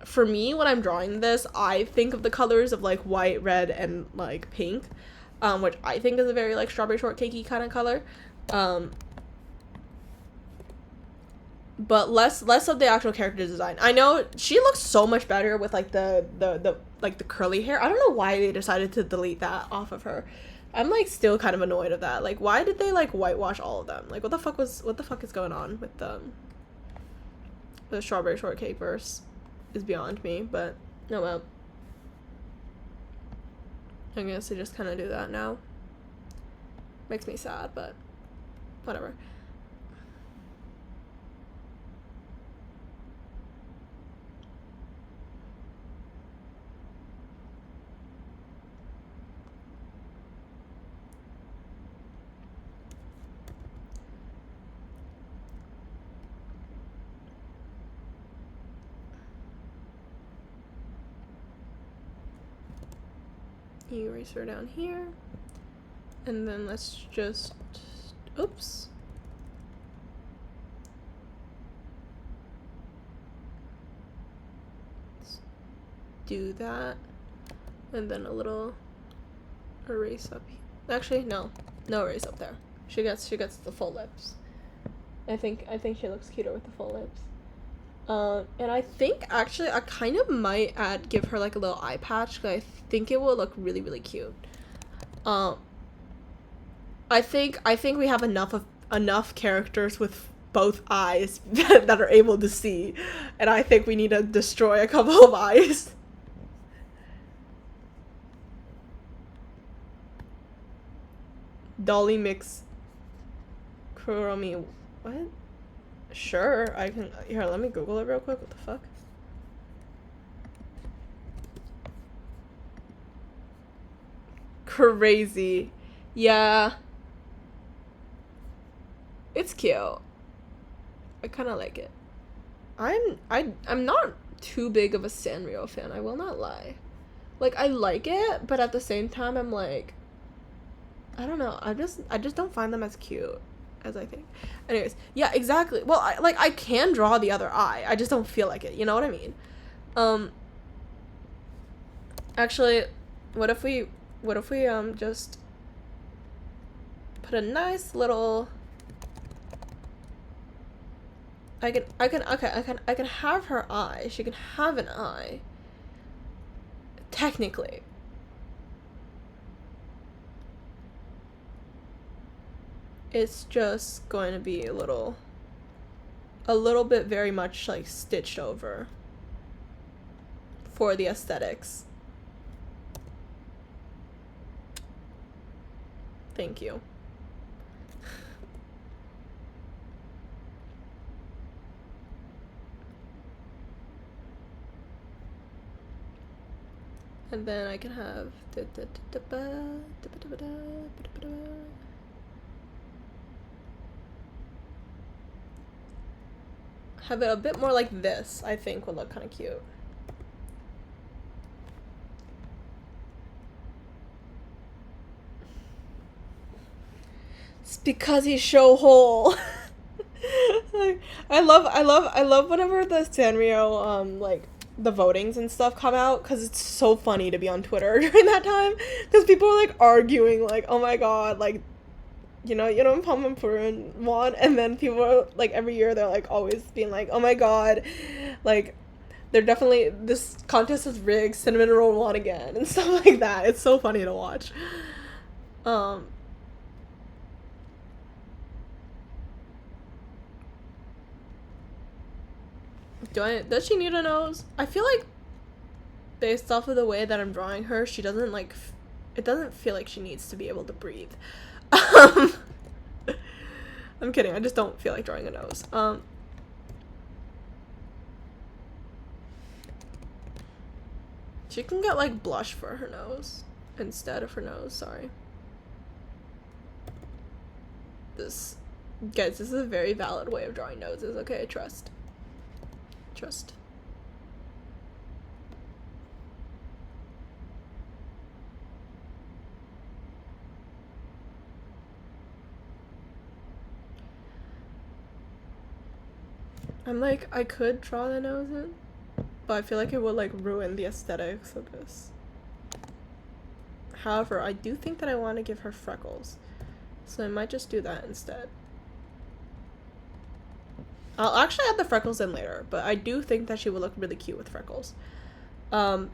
for me, when I'm drawing this, I think of the colors of, like, white, red, and, like, pink, which I think is a very, like, strawberry shortcakey kind of color, but less of the actual character design. I know she looks so much better with, like, the curly hair. I don't know why they decided to delete that off of her. I'm, like, still kind of annoyed of that. Like, why did they, like, whitewash all of them? Like, what the fuck is going on with, the strawberry shortcake verse? Is beyond me, but no, well, I guess I just kind of do that now. Makes me sad, but whatever. Eraser down here, and then let's just, oops. Let's do that, and then a little erase up here. Actually, no erase up there. She gets the full lips. I think she looks cuter with the full lips. And I think actually I kind of might give her like a little eye patch, because I think it will look really, really cute. I think we have enough characters with both eyes that are able to see, and I think we need to destroy a couple of eyes. Dolly mix Kuromi. What? Sure, I can. Here, let me Google it real quick. What the fuck? Crazy. Yeah. It's cute. I kind of like it. I'm not too big of a Sanrio fan, I will not lie. Like, I like it, but at the same time I'm like, I don't know. I just don't find them as cute as I think. Anyways, yeah, exactly. Well, I can draw the other eye. I just don't feel like it. You know what I mean? Actually, what if we just put a nice little I can have her eye. She can have an eye. Technically. It's just going to be a little bit very much like stitched over for the aesthetics. Thank you. And then I can have it a bit more like this. I think would look kind of cute. It's because he's so whole. Like, I love whenever the Sanrio like the votings and stuff come out, because it's so funny to be on Twitter during that time, because people are like arguing like, oh my god, like, you know Pom and Purun won, and then people are like, every year they're like always being like, oh my god, like, they're definitely, this contest is rigged, Cinnamon Roll won again and stuff like that. It's so funny to watch. Does she need a nose? I feel like based off of the way that I'm drawing her, she doesn't like, it doesn't feel like she needs to be able to breathe. I'm kidding, I just don't feel like drawing a nose. She can get like blush for her nose instead of her nose, sorry. Guys, this is a very valid way of drawing noses, okay? Trust. I'm like, I could draw the nose in, but I feel like it would like ruin the aesthetics of this. However, I do think that I want to give her freckles, so I might just do that instead. I'll actually add the freckles in later, but I do think that she would look really cute with freckles. So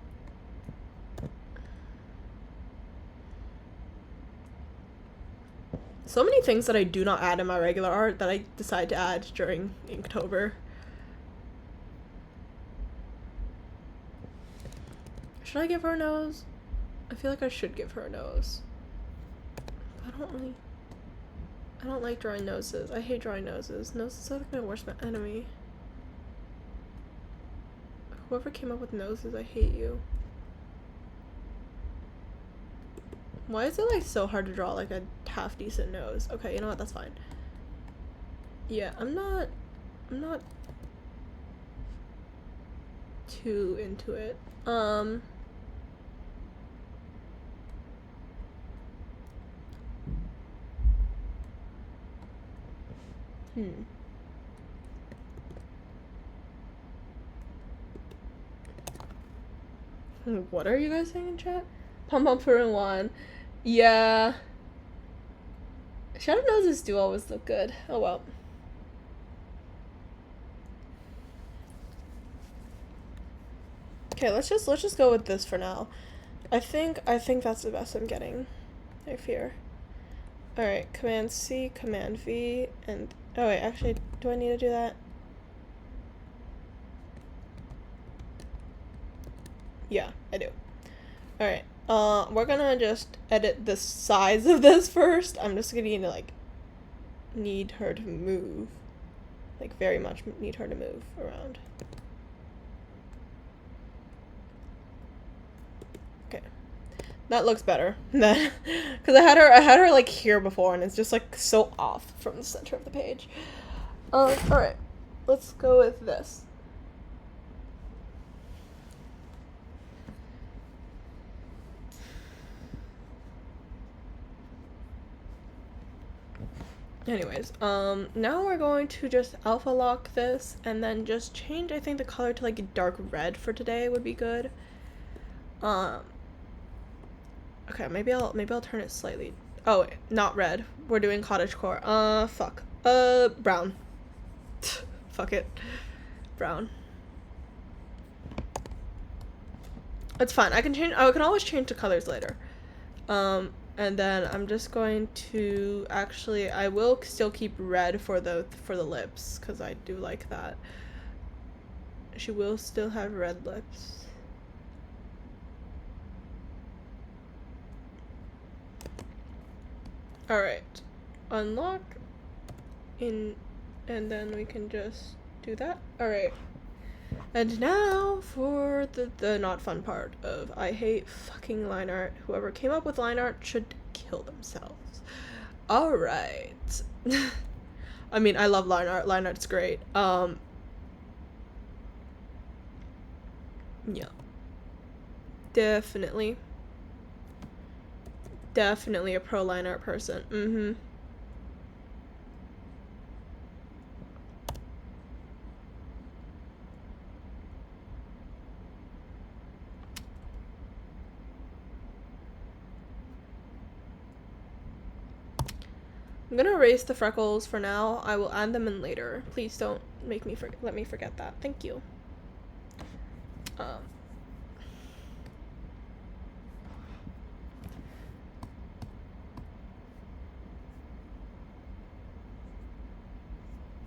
many things that I do not add in my regular art that I decide to add during Inktober. Should I give her a nose? I feel like I should give her a nose. I don't like drawing noses. I hate drawing noses. Noses are like my worst enemy. Whoever came up with noses, I hate you. Why is it like so hard to draw like a half decent nose? Okay, you know what? That's fine. Yeah, I'm not too into it. What are you guys saying in chat? Pom Pom Purun won. Yeah. Shadow noses do always look good. Oh well. Okay, let's just go with this for now. I think that's the best I'm getting. I fear. Alright, Command C, Command V, and oh wait, actually, do I need to do that? Yeah, I do. Alright, We're gonna just edit the size of this first. I'm just gonna need her to move. Like, very much need her to move around. Okay. That looks better. Because I had her like here before, and it's just like so off from the center of the page. Alright. Let's go with this. Anyways, now we're going to just alpha lock this and then just change, I think, the color to like a dark red for today would be good. Okay, maybe I'll turn it slightly. Oh, not red. We're doing cottagecore. Fuck. Brown. Fuck it. Brown. It's fine. I can always change the colors later. And then I'm just going to actually, I will still keep red for the lips, because I do like that. She will still have red lips. Alright. Unlock. And then we can just do that. Alright. And now for the not fun part of I hate fucking line art. Whoever came up with line art should kill themselves. Alright. I mean, I love line art. Line art's great. Yeah. Definitely a pro line art person. Mm-hmm. I'm gonna erase the freckles for now. I will add them in later. Please don't let me forget that. Thank you.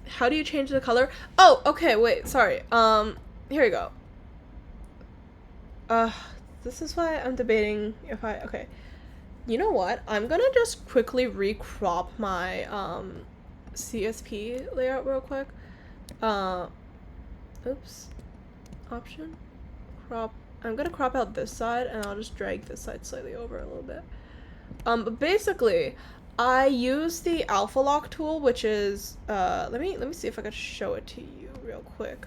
How do you change the color? Oh, okay, wait, sorry. Here we go. This is why I'm debating if okay. You know what? I'm gonna just quickly recrop my CSP layout real quick. Oops. Option. Crop. I'm gonna crop out this side, and I'll just drag this side slightly over a little bit. But basically, I use the alpha lock tool, which is let me see if I can show it to you real quick.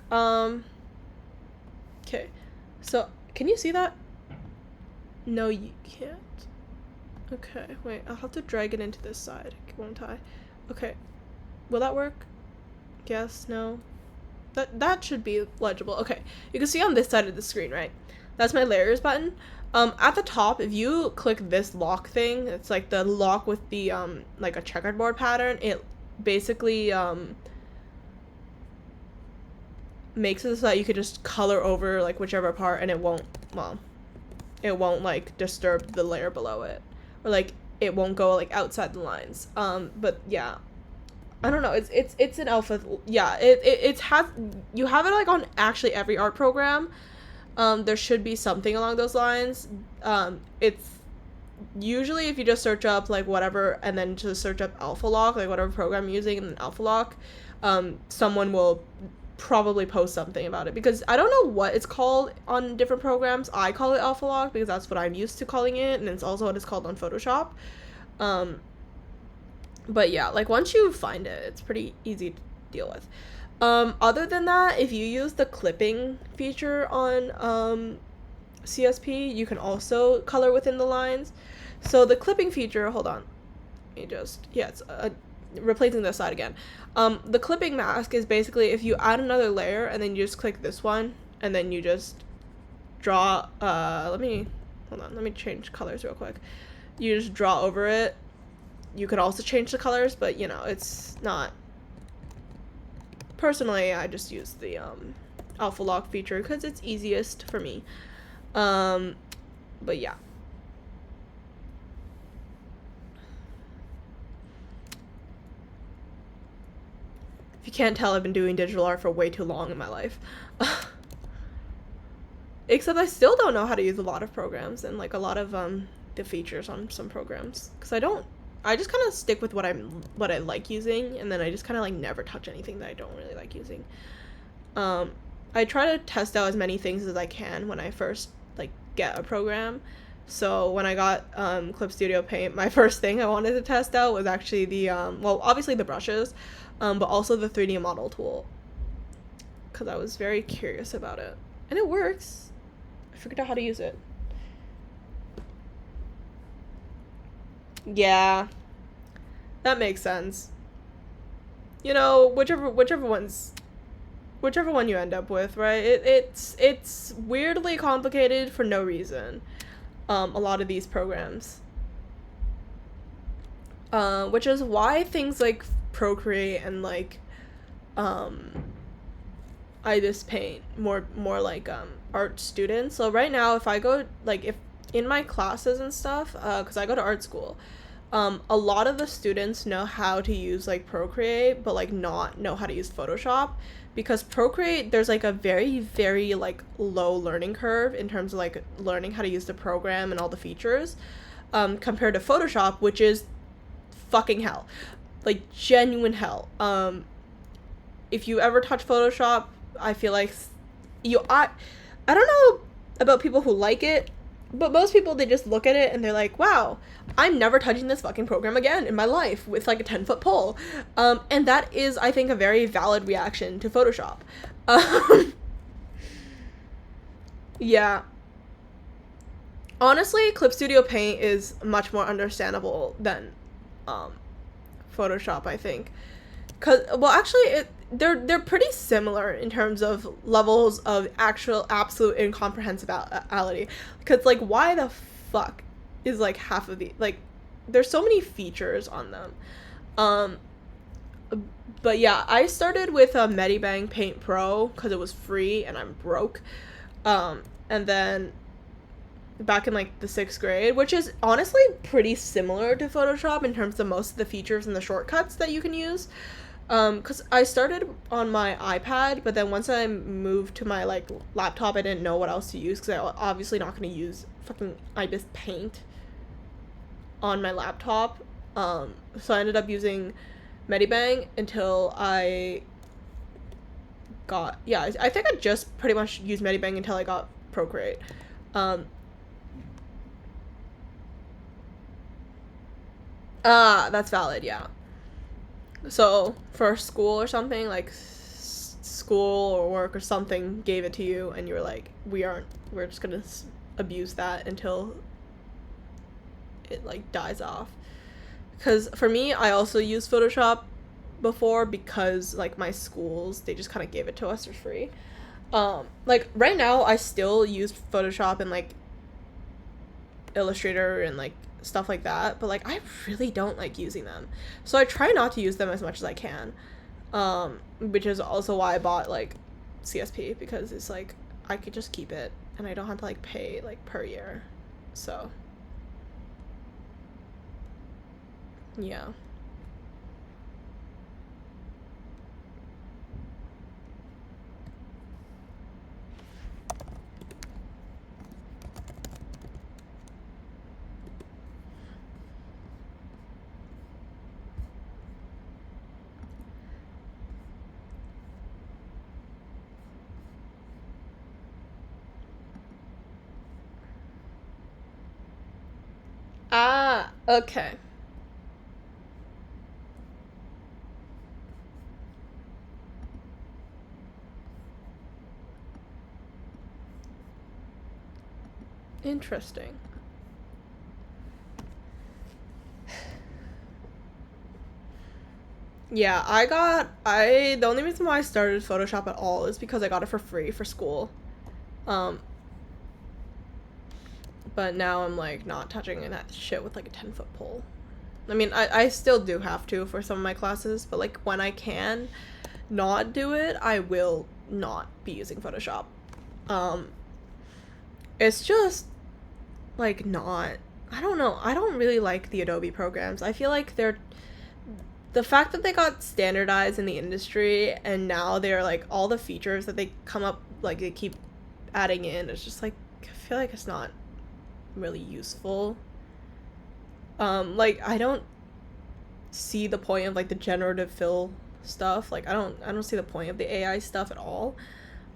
Okay. So, can you see that? No, you can't. Okay, wait, I'll have to drag it into this side, won't I? Okay. Will that work? Yes, no. That should be legible. Okay. You can see on this side of the screen, right? That's my layers button. At the top, if you click this lock thing, it's like the lock with the like a checkerboard pattern, it basically makes it so that you could just color over like whichever part, and it won't like disturb the layer below it, or like it won't go like outside the lines. But yeah, I don't know, it's an alpha. Yeah, it has, you have it like on actually every art program. There should be something along those lines. It's usually if you just search up like whatever and then just search up alpha lock, like whatever program you're using, and then alpha lock, someone will probably post something about it, because I don't know what it's called on different programs. I call it alpha lock because that's what I'm used to calling it, and it's also what it's called on Photoshop. But yeah, like once you find it, it's pretty easy to deal with. Other than that, if you use the clipping feature on CSP, you can also color within the lines. So the clipping feature, hold on, it's replacing this side again. The clipping mask is basically if you add another layer and then you just click this one and then you just draw, let me change colors real quick. You just draw over it. You could also change the colors, but you know, it's not. Personally, I just use the alpha lock feature because it's easiest for me. But yeah. If you can't tell, I've been doing digital art for way too long in my life. Except I still don't know how to use a lot of programs and like a lot of the features on some programs, because I just kind of stick with what I like using, and then I just kind of like never touch anything that I don't really like using. I try to test out as many things as I can when I first like get a program. So when I got Clip Studio Paint, my first thing I wanted to test out was actually the well, obviously the brushes, but also the 3D model tool, because I was very curious about it, and it works. I figured out how to use it. Yeah, that makes sense. You know, whichever one you end up with, right? It's weirdly complicated for no reason. A lot of these programs. Which is why things like Procreate and like I just paint more like art students. So right now, if I go like if in my classes and stuff, because I go to art school, a lot of the students know how to use like Procreate, but like not know how to use Photoshop, because Procreate, there's like a very, very like low learning curve in terms of like learning how to use the program and all the features, compared to Photoshop, which is fucking hell, like genuine hell. If you ever touch Photoshop, I feel like I don't know about people who like it, but most people, they just look at it and they're like, wow, I'm never touching this fucking program again in my life, with like a 10-foot pole. And that is, I think, a very valid reaction to Photoshop. Yeah. Honestly, Clip Studio Paint is much more understandable than Photoshop, I think. Well, actually, they're pretty similar in terms of levels of actual absolute incomprehensibility. Because, like, why the fuck is, like, half of the... Like, there's so many features on them. But yeah, I started with Medibang Paint Pro because it was free and I'm broke. And then back in, like, the 6th grade, which is honestly pretty similar to Photoshop in terms of most of the features and the shortcuts that you can use. Because I started on my iPad, but then once I moved to my, like, laptop, I didn't know what else to use, because I'm obviously not going to use fucking Ibis Paint on my laptop. So I ended up using Medibang until I got... Yeah, I think I just pretty much used Medibang until I got Procreate. That's valid, yeah. So, for school or something, like, school or work or something gave it to you, and you were like, we're just gonna abuse that until it, like, dies off. Because, for me, I also used Photoshop before, because, like, my schools, they just kind of gave it to us for free. Like, right now, I still use Photoshop and, like, Illustrator and, like, stuff like that, but like I really don't like using them, so I try not to use them as much as I can, which is also why I bought like CSP, because it's like I could just keep it and I don't have to like pay like per year. So yeah. Ah, okay. Interesting. Yeah, the only reason why I started Photoshop at all is because I got it for free for school. But now I'm like not touching that shit with like a 10-foot pole. I mean, I still do have to for some of my classes, but like when I can not do it, I will not be using Photoshop. It's just like not, I don't know, I don't really like the Adobe programs. I feel like the fact that they got standardized in the industry and now they're like all the features that they come up, like they keep adding in, it's just like, I feel like it's not really useful. Like, I don't see the point of like the generative fill stuff. Like, I don't see the point of the AI stuff at all.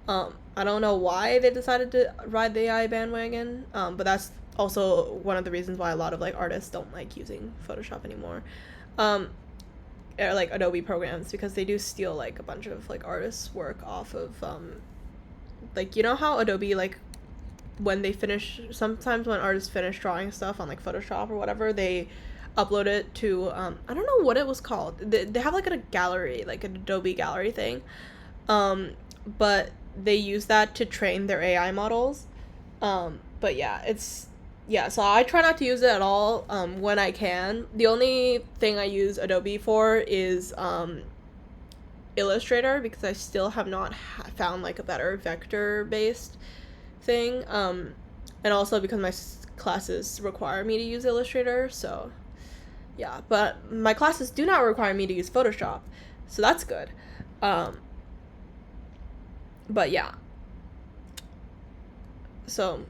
I don't know why they decided to ride the AI bandwagon, but that's also one of the reasons why a lot of like artists don't like using Photoshop anymore, or like Adobe programs, because they do steal like a bunch of like artists' work off of like, you know how Adobe, like, when they finish, sometimes when artists finish drawing stuff on like Photoshop or whatever, they upload it to I don't know what it was called. They have like a gallery, like an Adobe gallery thing, but they use that to train their AI models. But yeah, so I try not to use it at all when I can. The only thing I use Adobe for is Illustrator, because I still have not found like a better vector based thing, and also because my classes require me to use Illustrator. So yeah, but my classes do not require me to use Photoshop, so that's good. But yeah, so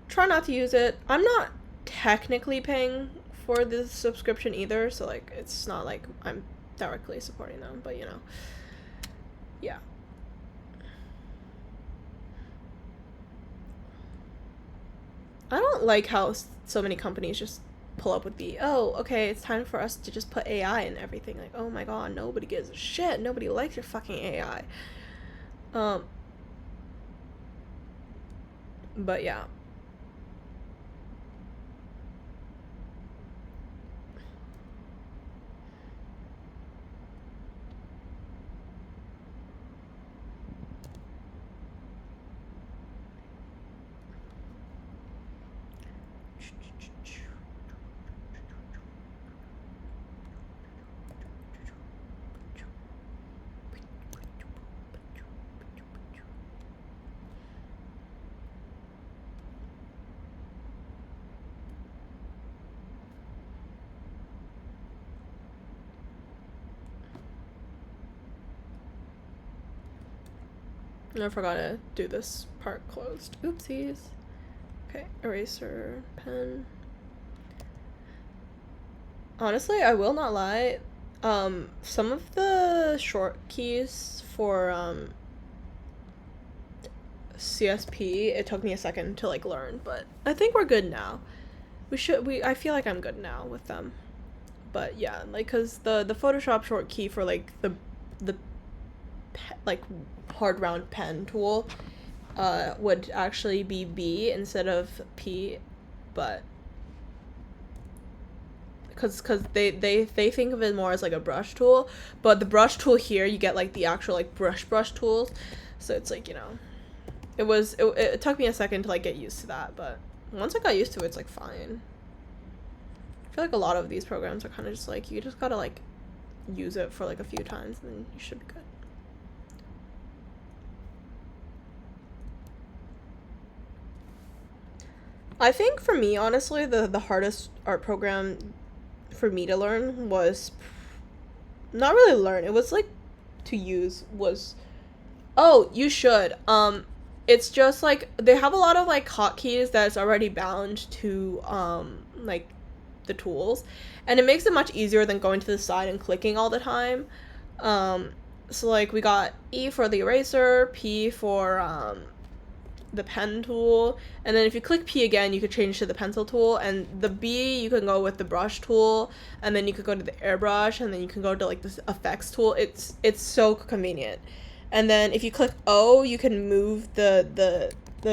try not to use it. I'm not technically paying for this subscription either, so like it's not like I'm directly supporting them, but you know, yeah. I don't like how so many companies just pull up with the, oh, okay, it's time for us to just put AI in everything. Like, oh my god, nobody gives a shit. Nobody likes your fucking AI. But yeah. I forgot to do this part closed. Oopsies. Okay, eraser, pen. Honestly, I will not lie. Some of the short keys for CSP, it took me a second to like learn, but I think we're good now. I feel like I'm good now with them. But yeah, like, cause the Photoshop short key for like the like hard round pen tool would actually be B instead of P, but because they think of it more as like a brush tool, but the brush tool here you get like the actual like brush tools, so it's like, you know, it took me a second to like get used to that, but once I got used to it, it's like fine. I feel like a lot of these programs are kind of just like, you just gotta like use it for like a few times and then you should be good. I think for me, honestly, the hardest art program for me to learn was not really learn. It was like to use was, oh, you should. It's just like they have a lot of like hotkeys that's already bound to like the tools, and it makes it much easier than going to the side and clicking all the time. So like we got E for the eraser, P for the pen tool, and then if you click P again, you could change to the pencil tool, and the B you can go with the brush tool, and then you could go to the airbrush, and then you can go to like this effects tool. It's so convenient. And then if you click O, you can move the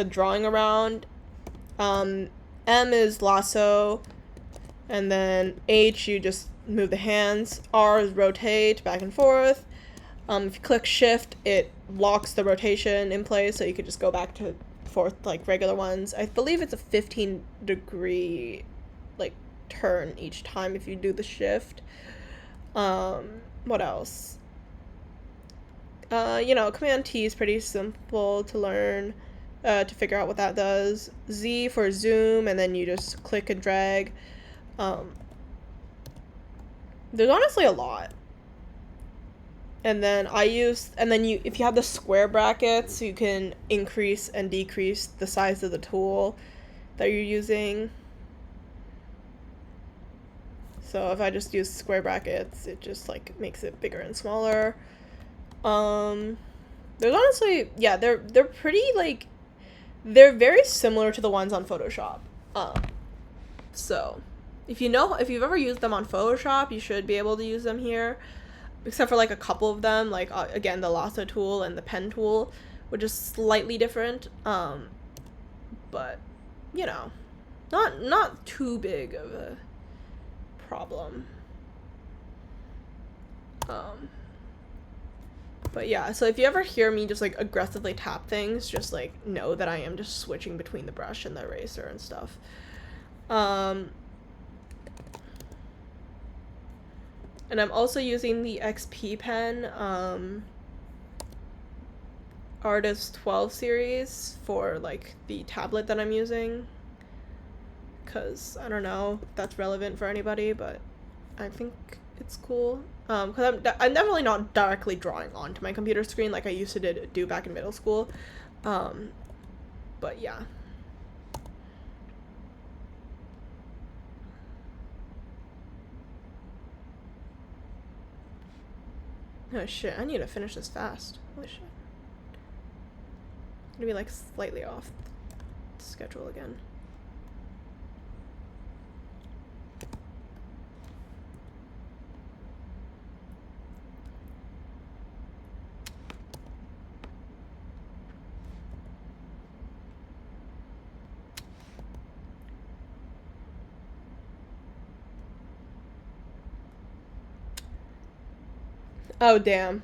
drawing around. M is lasso, and then H you just move the hands. R is rotate back and forth. If you click shift, it locks the rotation in place, so you could just go back to forth like regular ones. I believe it's a 15-degree like turn each time if you do the shift. What else? You know, Command T is pretty simple to learn, to figure out what that does. Z for zoom, and then you just click and drag. There's honestly a lot. And then if you have the square brackets, you can increase and decrease the size of the tool that you're using. So if I just use square brackets, it just like makes it bigger and smaller. There's honestly, yeah, they're pretty like, they're very similar to the ones on Photoshop. So if you've ever used them on Photoshop, you should be able to use them here. Except for like a couple of them, like again, the lasso tool and the pen tool, which is slightly different. But you know, not too big of a problem. But yeah, so if you ever hear me just like aggressively tap things, just like know that I am just switching between the brush and the eraser and stuff. And I'm also using the XP pen, Artist 12 series for like the tablet that I'm using. Cause I don't know if that's relevant for anybody, but I think it's cool. Cause I'm definitely not directly drawing onto my computer screen like I used to do back in middle school. But yeah. Oh shit, I need to finish this fast. Holy shit. I'm gonna be like slightly off schedule again. Oh damn.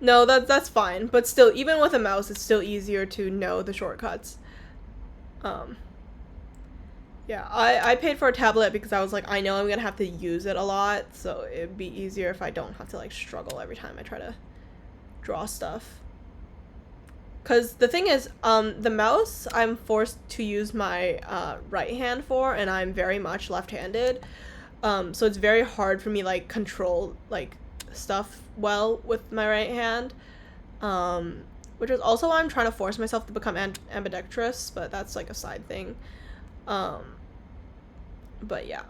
No, that's fine. But still, even with a mouse, it's still easier to know the shortcuts. Yeah, I paid for a tablet because I was like, I know I'm gonna have to use it a lot, so it'd be easier if I don't have to like struggle every time I try to draw stuff. Cause the thing is, the mouse I'm forced to use my right hand for, and I'm very much left-handed. So it's very hard for me like control like stuff well with my right hand. Which is also why I'm trying to force myself to become ambidextrous, but that's like a side thing. But yeah.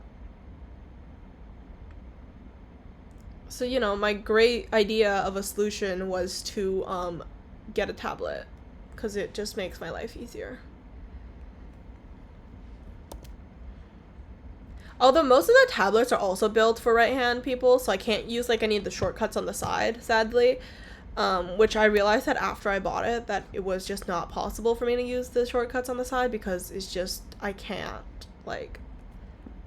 So, you know, my great idea of a solution was to get a tablet, because it just makes my life easier. Although most of the tablets are also built for right-hand people, so I can't use like any of the shortcuts on the side, sadly. Which I realized that after I bought it, that it was just not possible for me to use the shortcuts on the side, because it's just, I can't, like,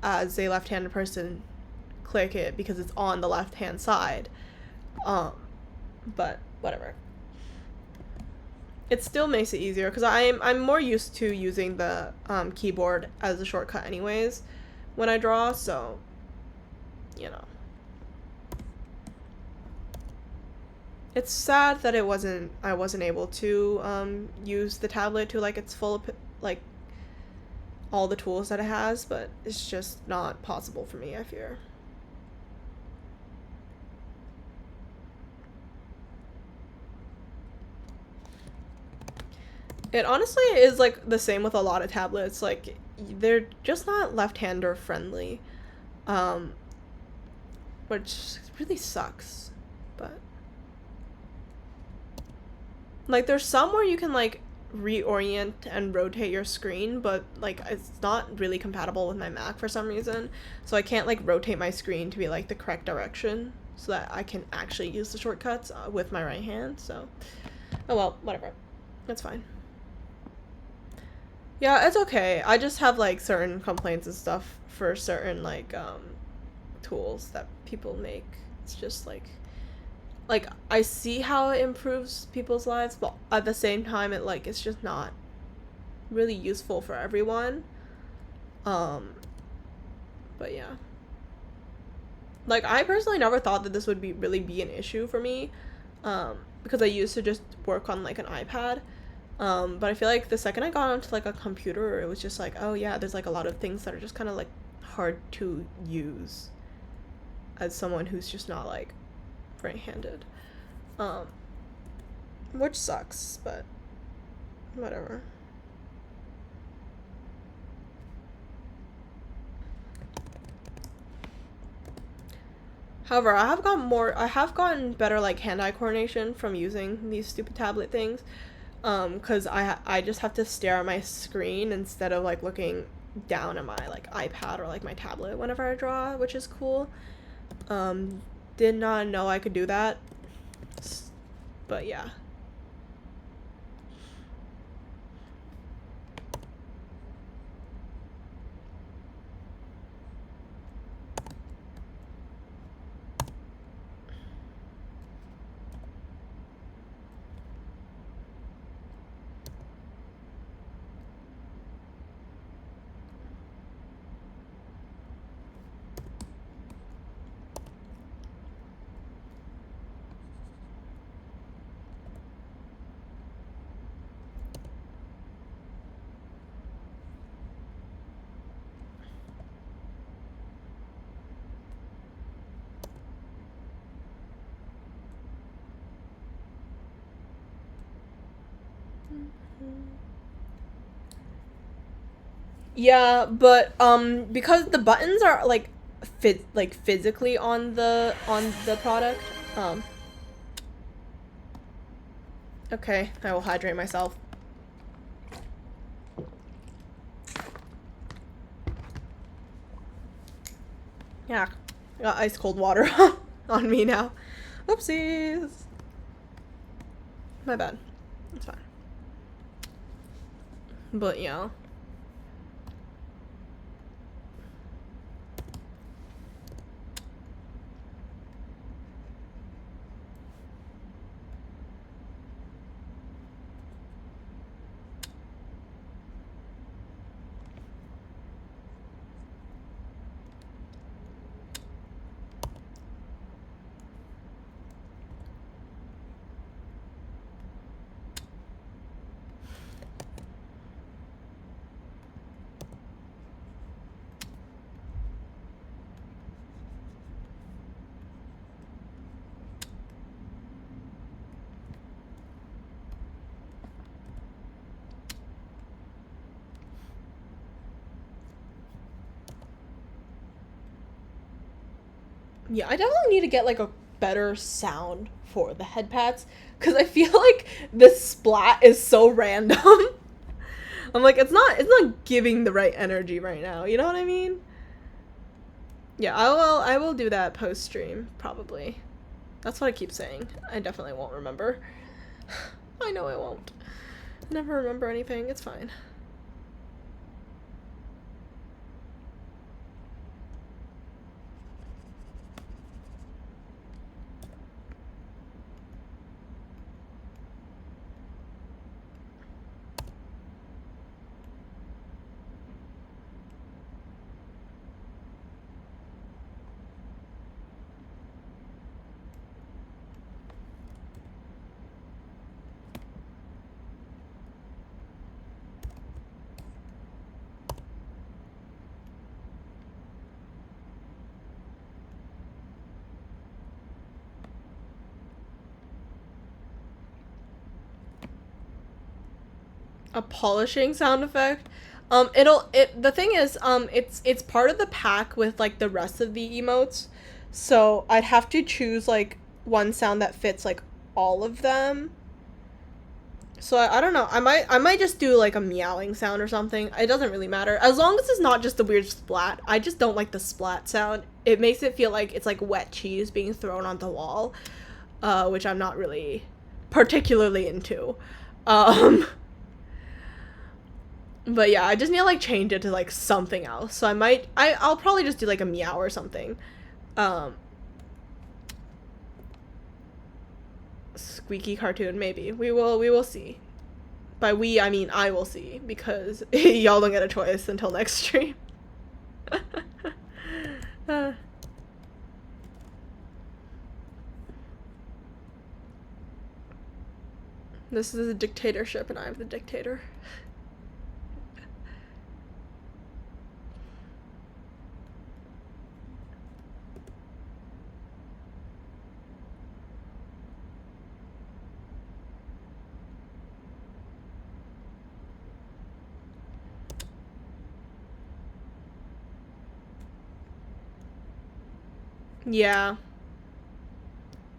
as a left-handed person, click it because it's on the left-hand side. But whatever. It still makes it easier, because I'm more used to using the keyboard as a shortcut anyways when I draw, so, you know. It's sad that I wasn't able to use the tablet to like its full, like, all the tools that it has, but it's just not possible for me, I fear. It honestly is like the same with a lot of tablets, like they're just not left-hander friendly, which really sucks, but like there's some where you can like reorient and rotate your screen, but like it's not really compatible with my Mac for some reason, so I can't like rotate my screen to be like the correct direction so that I can actually use the shortcuts with my right hand. So oh well, whatever, that's fine. Yeah, it's okay. I just have like certain complaints and stuff for certain like tools that people make. It's just like I see how it improves people's lives, but at the same time it's just not really useful for everyone. But yeah. Like I personally never thought that this would really be an issue for me. Because I used to just work on like an iPad. But I feel like the second I got onto like a computer, it was just like, oh yeah, there's like a lot of things that are just kind of like hard to use as someone who's just not like right-handed. Um, which sucks, but whatever. However, I have gotten better like hand-eye coordination from using these stupid tablet things. Cause I just have to stare at my screen instead of like looking down at my like iPad or like my tablet whenever I draw, which is cool. Did not know I could do that, but yeah. Yeah, but because the buttons are like physically on the product. Okay, I will hydrate myself. Yeah, I got ice cold water on me now. Oopsies. My bad. It's fine. But yeah. Yeah, I definitely need to get like a better sound for the head pats because I feel like this splat is so random. I'm like it's not giving the right energy right now. You know what I mean? Yeah, I will do that post stream probably. That's what I keep saying. I definitely won't remember. I know I won't. I never remember anything. It's fine. A polishing sound effect. The thing is, it's part of the pack with like the rest of the emotes. So I'd have to choose like one sound that fits like all of them. So I don't know. I might just do like a meowing sound or something. It doesn't really matter. As long as it's not just the weird splat. I just don't like the splat sound. It makes it feel like it's like wet cheese being thrown on the wall. Which I'm not really particularly into. But yeah, I just need to like change it to like something else. So I'll probably just do like a meow or something. Um Squeaky cartoon, maybe. We will see. By we I mean I will see, because y'all don't get a choice until next stream. uh. This is a dictatorship and I'm the dictator. Yeah.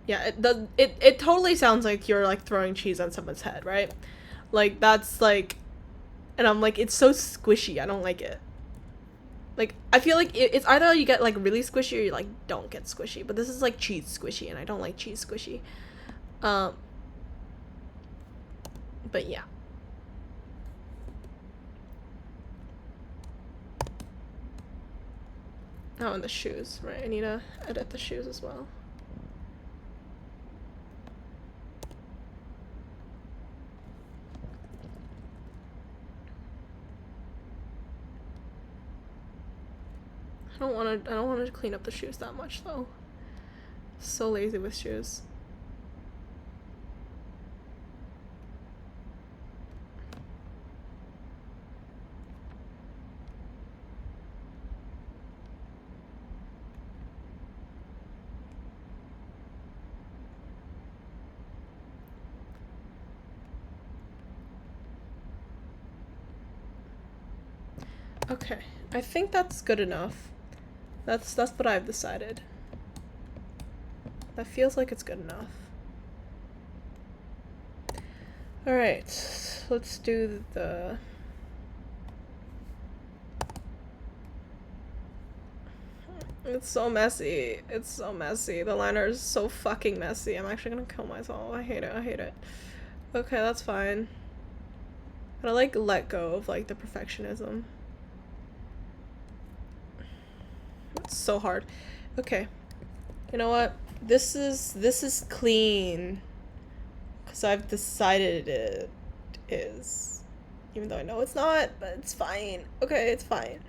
Yeah, it does. It totally sounds like you're like throwing cheese on someone's head, right? Like that's like, and I'm like, it's so squishy. I don't like it. Like I feel like it's either you get like really squishy or you like don't get squishy. But this is like cheese squishy, and I don't like cheese squishy. Um. But yeah. Oh, and the shoes, right? I need to edit the shoes as well. I don't want to clean up the shoes that much though. So lazy with shoes. Okay, I think that's good enough. That's what I've decided. That feels like it's good enough. Alright, let's do the... It's so messy. It's so messy. The liner is so fucking messy. I'm actually gonna kill myself. I hate it. I hate it. Okay, that's fine. But I like let go of like the perfectionism. It's so hard. Okay. You know what? This is clean. Cause I've decided it is. Even though I know it's not, but it's fine. Okay, it's fine.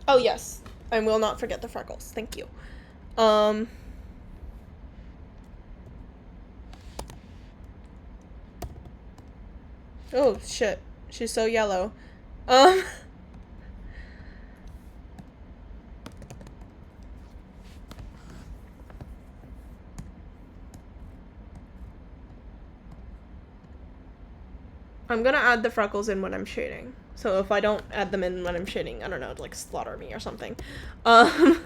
Oh yes. I will not forget the freckles. Thank you. Oh shit. She's so yellow. I'm gonna add the freckles in when I'm shading. So if I don't add them in when I'm shading, I don't know, like slaughter me or something. Fuck.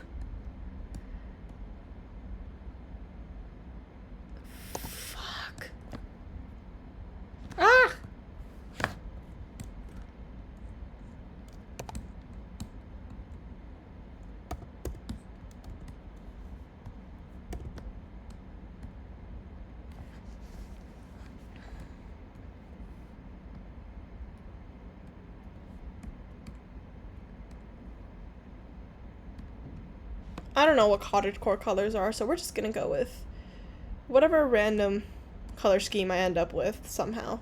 Ah! I don't know what cottagecore colors are, so we're just gonna go with whatever random color scheme I end up with somehow.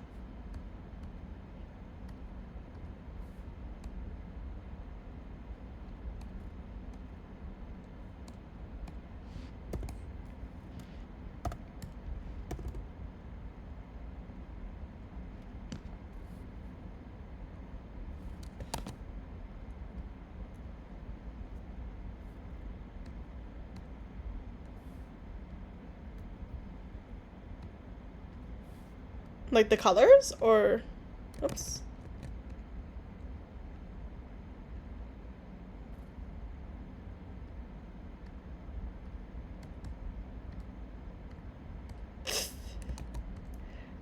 Like the colors, or... Oops.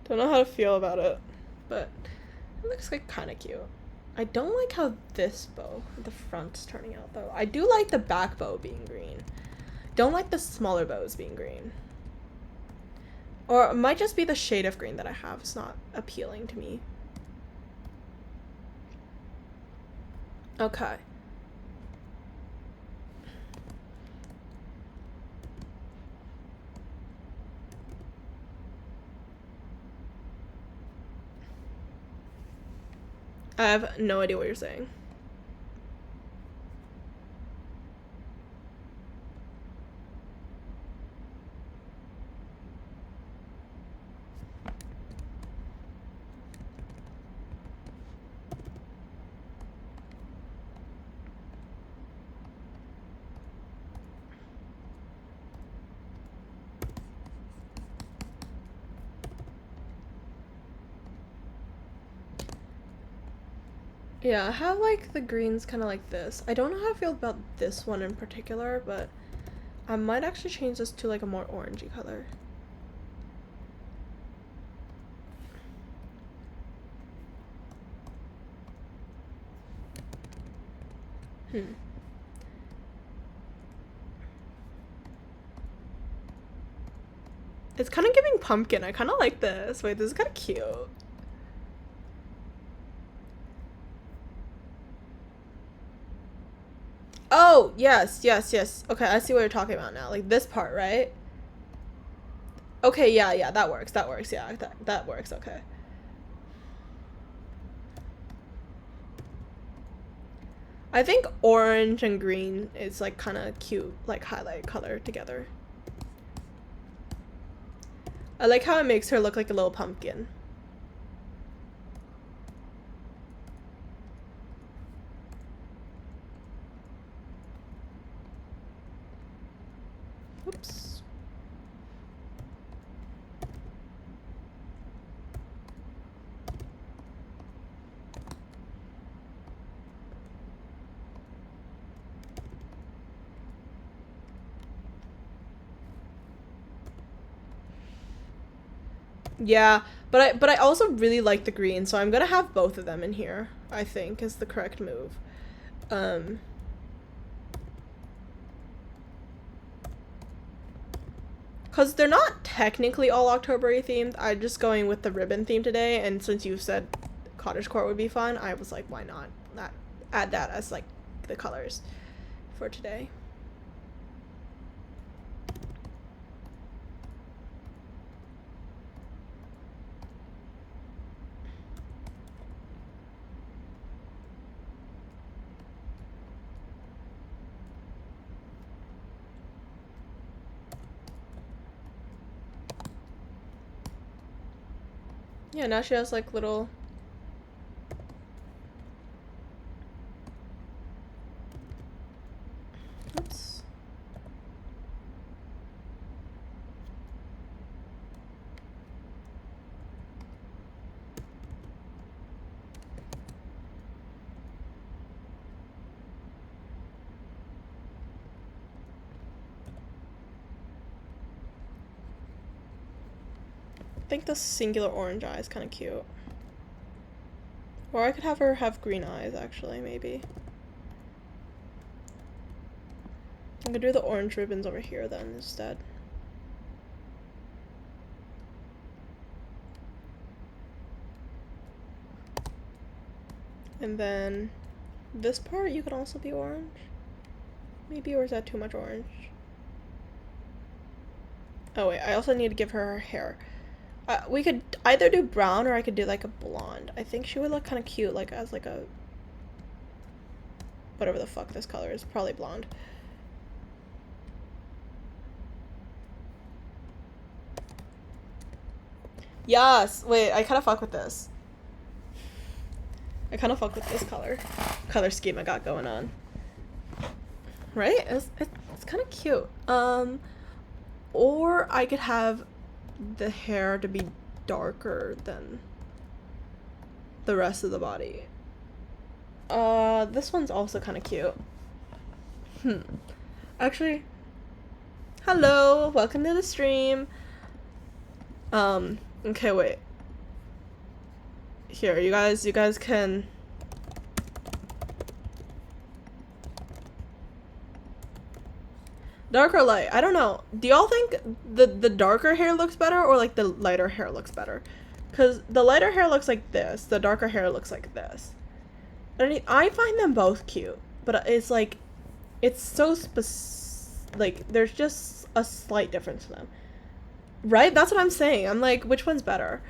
Don't know how to feel about it, but it looks like kind of cute. I don't like how this bow, the front's turning out though. I do like the back bow being green. Don't like the smaller bows being green. Or it might just be the shade of green that I have. It's not appealing to me. Okay. I have no idea what you're saying. Yeah, I have like the greens kind of like this. I don't know how I feel about this one in particular, but I might actually change this to like a more orangey color. It's kind of giving pumpkin. I kind of like this. Wait, this is kind of cute. Oh, yes, yes, yes. Okay, I see what you're talking about now. Like this part, right? Okay, yeah, that works. That works. Yeah, that works. Okay. I think orange and green is like kind of cute, like highlight color together. I like how it makes her look like a little pumpkin. Oops. Yeah, but I also really like the green, so I'm gonna have both of them in here. I think is the correct move. Because they're not technically all October-y themed. I'm just going with the ribbon theme today, and since you said cottagecore would be fun, I was like, why not add that as like the colors for today. Yeah, now she has like little... Oops. I think the singular orange eye is kind of cute. Or I could have her have green eyes, actually, maybe. I'm gonna do the orange ribbons over here then instead. And then this part you can also be orange. Maybe, or is that too much orange? Oh wait, I also need to give her hair. We could either do brown or I could do like a blonde. I think she would look kind of cute like as like a... whatever the fuck this color is. Probably blonde. Yes! Wait, I kind of fuck with this. I kind of fuck with this color scheme I got going on. Right? It's kind of cute. Or I could have the hair to be darker than the rest of the body. This one's also kind of cute. Actually, hello, welcome to the stream. Okay, wait. Here, you guys can... Dark or light? I don't know. Do y'all think the darker hair looks better or like the lighter hair looks better? Because the lighter hair looks like this. The darker hair looks like this. I find them both cute. But it's like... it's so like, there's just a slight difference in them. Right? That's what I'm saying. I'm like, which one's better?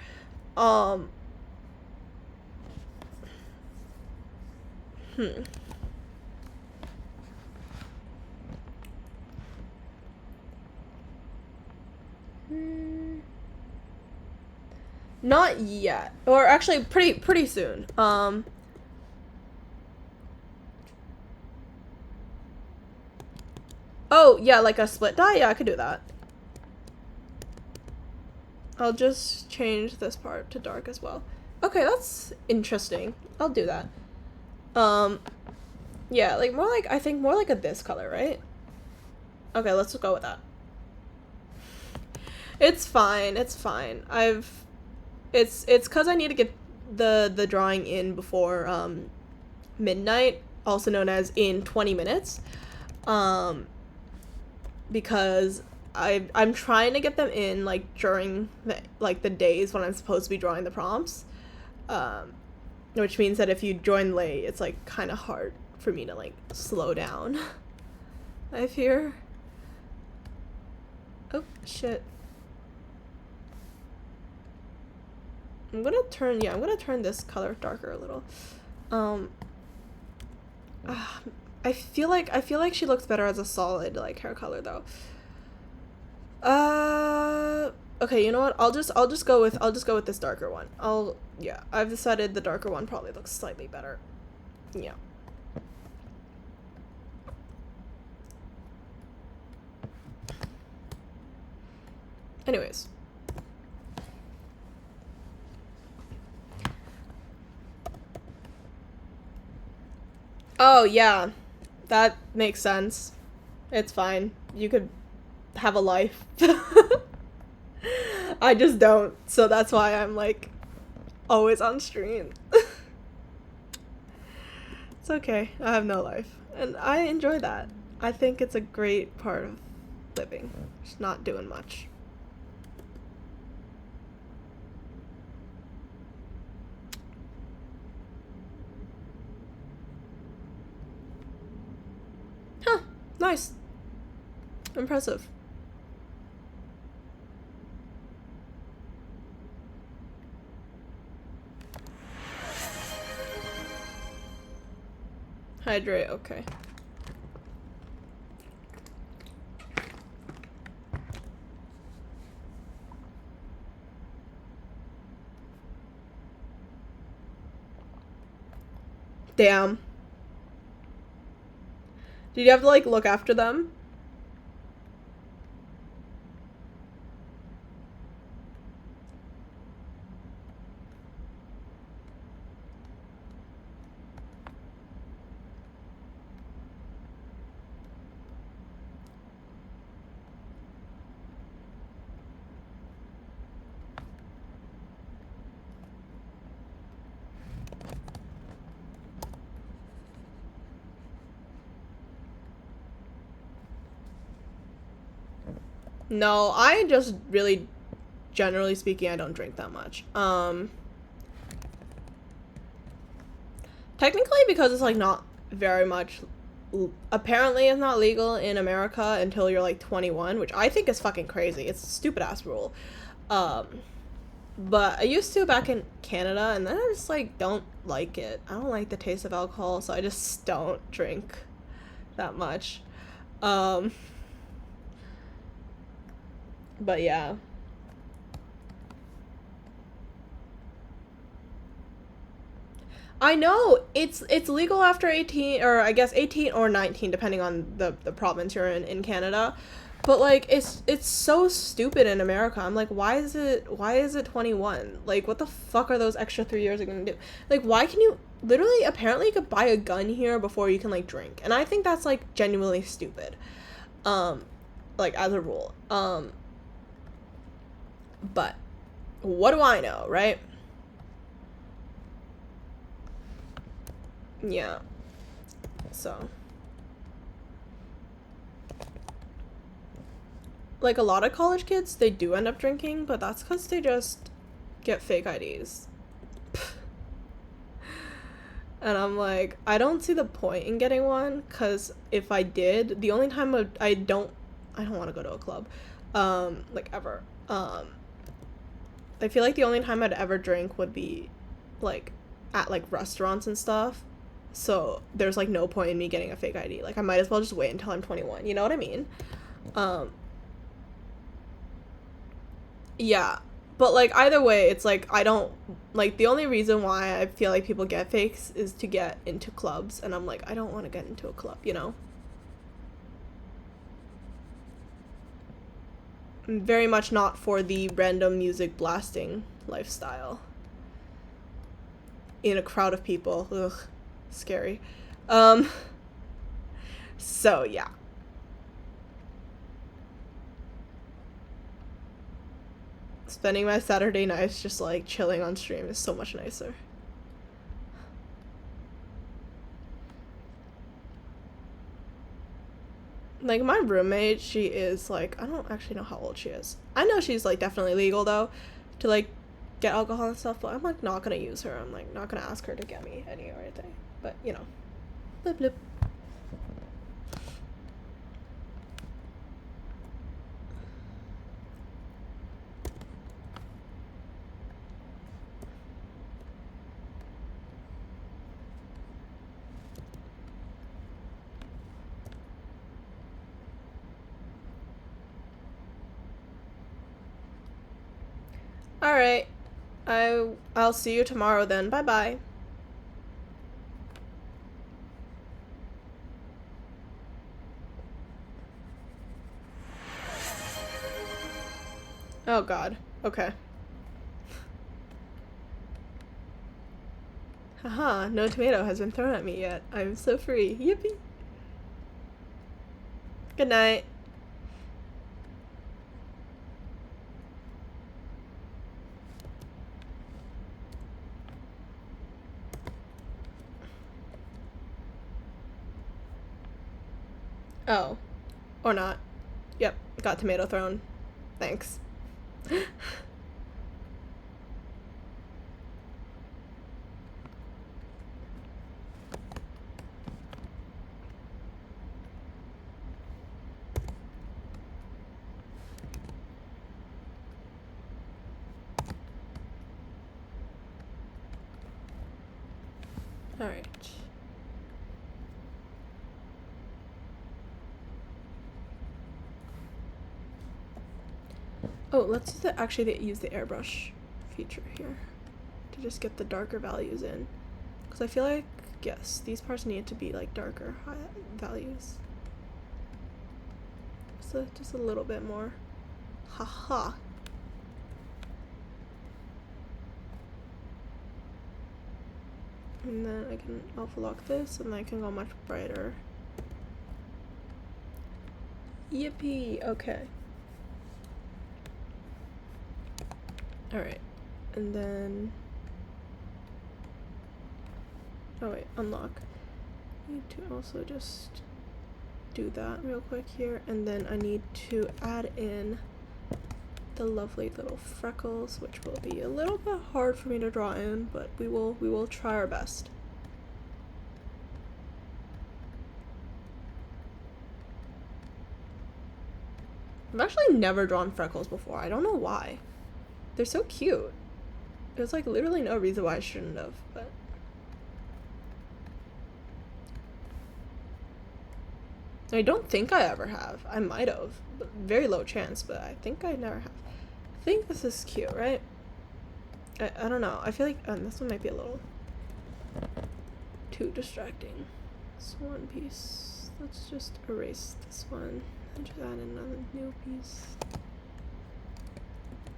Not yet. Or actually pretty soon. Oh, yeah, like a split dye? Yeah, I could do that. I'll just change this part to dark as well. Okay, that's interesting. I'll do that. Yeah, like more like, I think more like a this color, right? Okay, let's just go with that. It's fine. It's fine. It's because I need to get the drawing in before midnight, also known as in 20 minutes. Because I'm trying to get them in like during the days when I'm supposed to be drawing the prompts. Which means that if you join late, it's like kind of hard for me to like slow down. I fear. Oh shit. I'm gonna turn this color darker a little. I feel like she looks better as a solid like hair color though. Okay, you know what? I'll just go with this darker one. I've decided the darker one probably looks slightly better. Yeah. Anyways. Oh, yeah. That makes sense. It's fine. You could have a life. I just don't. So that's why I'm like always on stream. It's okay. I have no life. And I enjoy that. I think it's a great part of living. Just not doing much. Huh. Nice. Impressive. Hydrate, okay. Damn. Did you have to like look after them? No, I just really, generally speaking, I don't drink that much. Technically because it's like not very much, apparently it's not legal in America until you're like 21, which I think is fucking crazy. It's a stupid ass rule. But I used to back in Canada, and then I just like don't like it. I don't like the taste of alcohol, so I just don't drink that much. But yeah. I know it's legal after 18, or I guess 18 or 19 depending on the province you're in Canada. But like it's so stupid in America. I'm like, why is it 21? Like what the fuck are those extra 3 years going to do? Like why can you literally, apparently you could buy a gun here before you can like drink. And I think that's like genuinely stupid. Like as a rule. But what do I know, right? Yeah. So. Like a lot of college kids, they do end up drinking, but that's because they just get fake IDs. And I'm like, I don't see the point in getting one, because if I did, the only time I don't want to go to a club, like ever. I feel like the only time I'd ever drink would be like at like restaurants and stuff. So there's like no point in me getting a fake ID. Like I might as well just wait until I'm 21. You know what I mean? Yeah. But like either way, it's like I don't like, the only reason why I feel like people get fakes is to get into clubs, and I'm like, I don't want to get into a club, you know? I'm very much not for the random music blasting lifestyle in a crowd of people. Ugh. scary. So yeah. Spending my Saturday nights just like chilling on stream is so much nicer. Like, my roommate, she is like, I don't actually know how old she is. I know she's like definitely legal though to like get alcohol and stuff, but I'm like not gonna use her. I'm like not gonna ask her to get me any or anything. But you know. Blip blip. Alright. I'll see you tomorrow then. Bye bye. Oh god. Okay. Haha, no tomato has been thrown at me yet. I'm so free. Yippee. Good night. Oh. Or not. Yep, got tomato thrown. Thanks. Alright. Oh, let's actually use the airbrush feature here to just get the darker values in. Because I feel like, yes, these parts need to be like darker values. So just a little bit more. Haha. And then I can alpha lock this and then I can go much brighter. Yippee! Okay. Alright. And then... oh wait, unlock. I need to also just do that real quick here. And then I need to add in the lovely little freckles, which will be a little bit hard for me to draw in, but we will try our best. I've actually never drawn freckles before. I don't know why. They're so cute. There's like literally no reason why I shouldn't have, but I don't think I ever have. I might have, but very low chance, but I think I never have. I think this is cute, right? I don't know. I feel like this one might be a little too distracting. This one piece. Let's just erase this one and just add another new piece.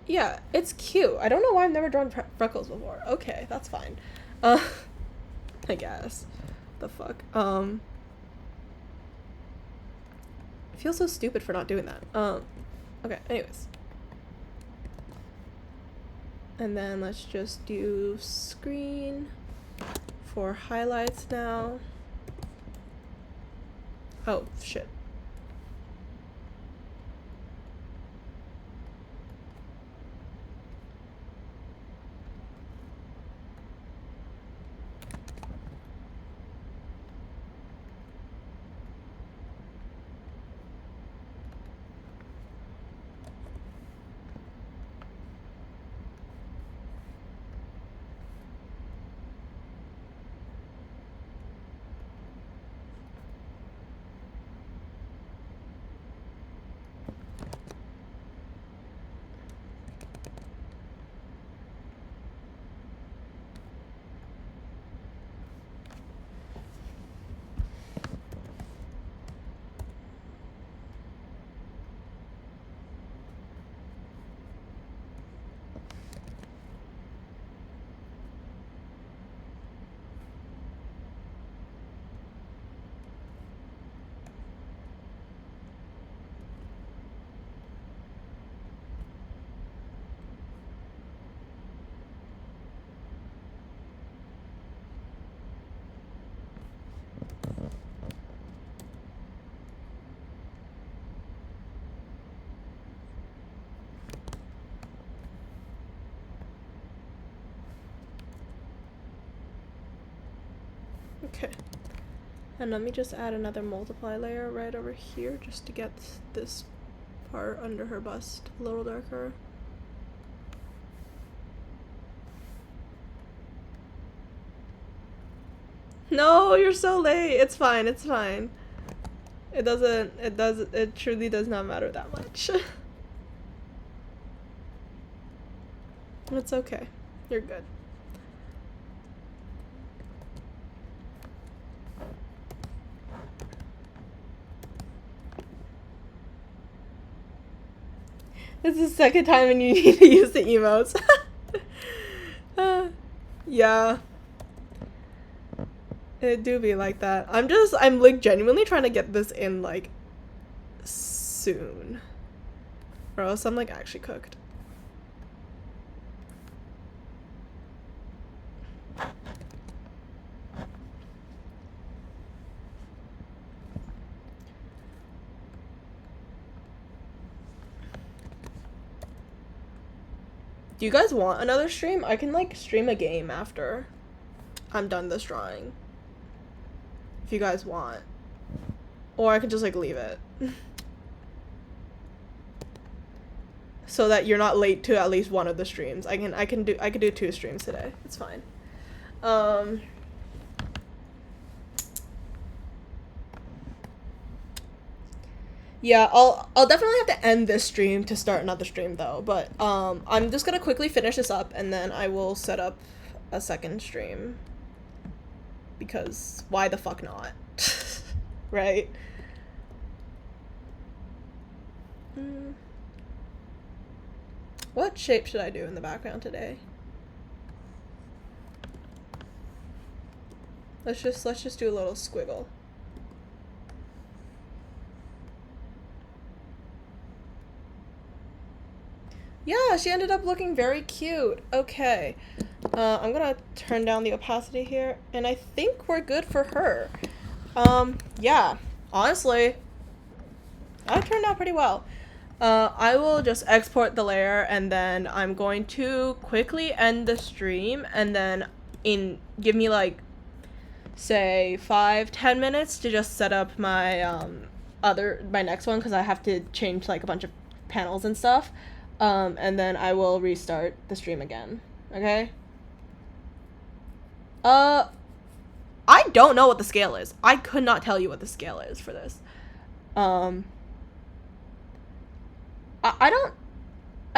Yeah, it's cute. I don't know why I've never drawn freckles before. Okay, that's fine. I guess. The fuck. I feel so stupid for not doing that. Okay, anyways. And then let's just do screen for highlights now. Oh, shit. Okay. And let me just add another multiply layer right over here just to get this part under her bust a little darker. No, you're so late. It's fine. It's fine. It truly does not matter that much. It's okay. You're good. This is the second time and you need to use the emotes. Yeah. It do be like that. I'm like genuinely trying to get this in like soon. Or else I'm like actually cooked. Do you guys want another stream? I can like stream a game after I'm done this drawing. If you guys want. Or I can just like leave it. So that you're not late to at least one of the streams. I can do 2 streams today. It's fine. Yeah, I'll definitely have to end this stream to start another stream though, but I'm just gonna quickly finish this up and then I will set up a second stream. Because why the fuck not? Right? What shape should I do in the background today? Let's just do a little squiggle. Yeah, she ended up looking very cute. Okay. I'm gonna turn down the opacity here, and I think we're good for her. Yeah. Honestly, that turned out pretty well. I will just export the layer, and then I'm going to quickly end the stream, and then give me like, say 5-10 minutes to just set up my my next one, because I have to change like a bunch of panels and stuff. And then I will restart the stream again. Okay? I don't know what the scale is. I could not tell you what the scale is for this. I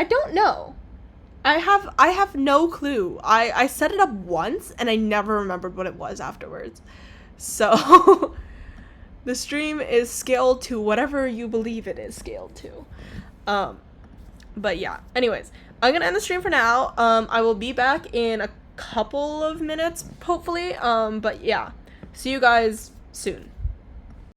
don't know. I have no clue. I set it up once and I never remembered what it was afterwards. So the stream is scaled to whatever you believe it is scaled to. But yeah, anyways, I'm gonna end the stream for now. I will be back in a couple of minutes, hopefully. But yeah, see you guys soon.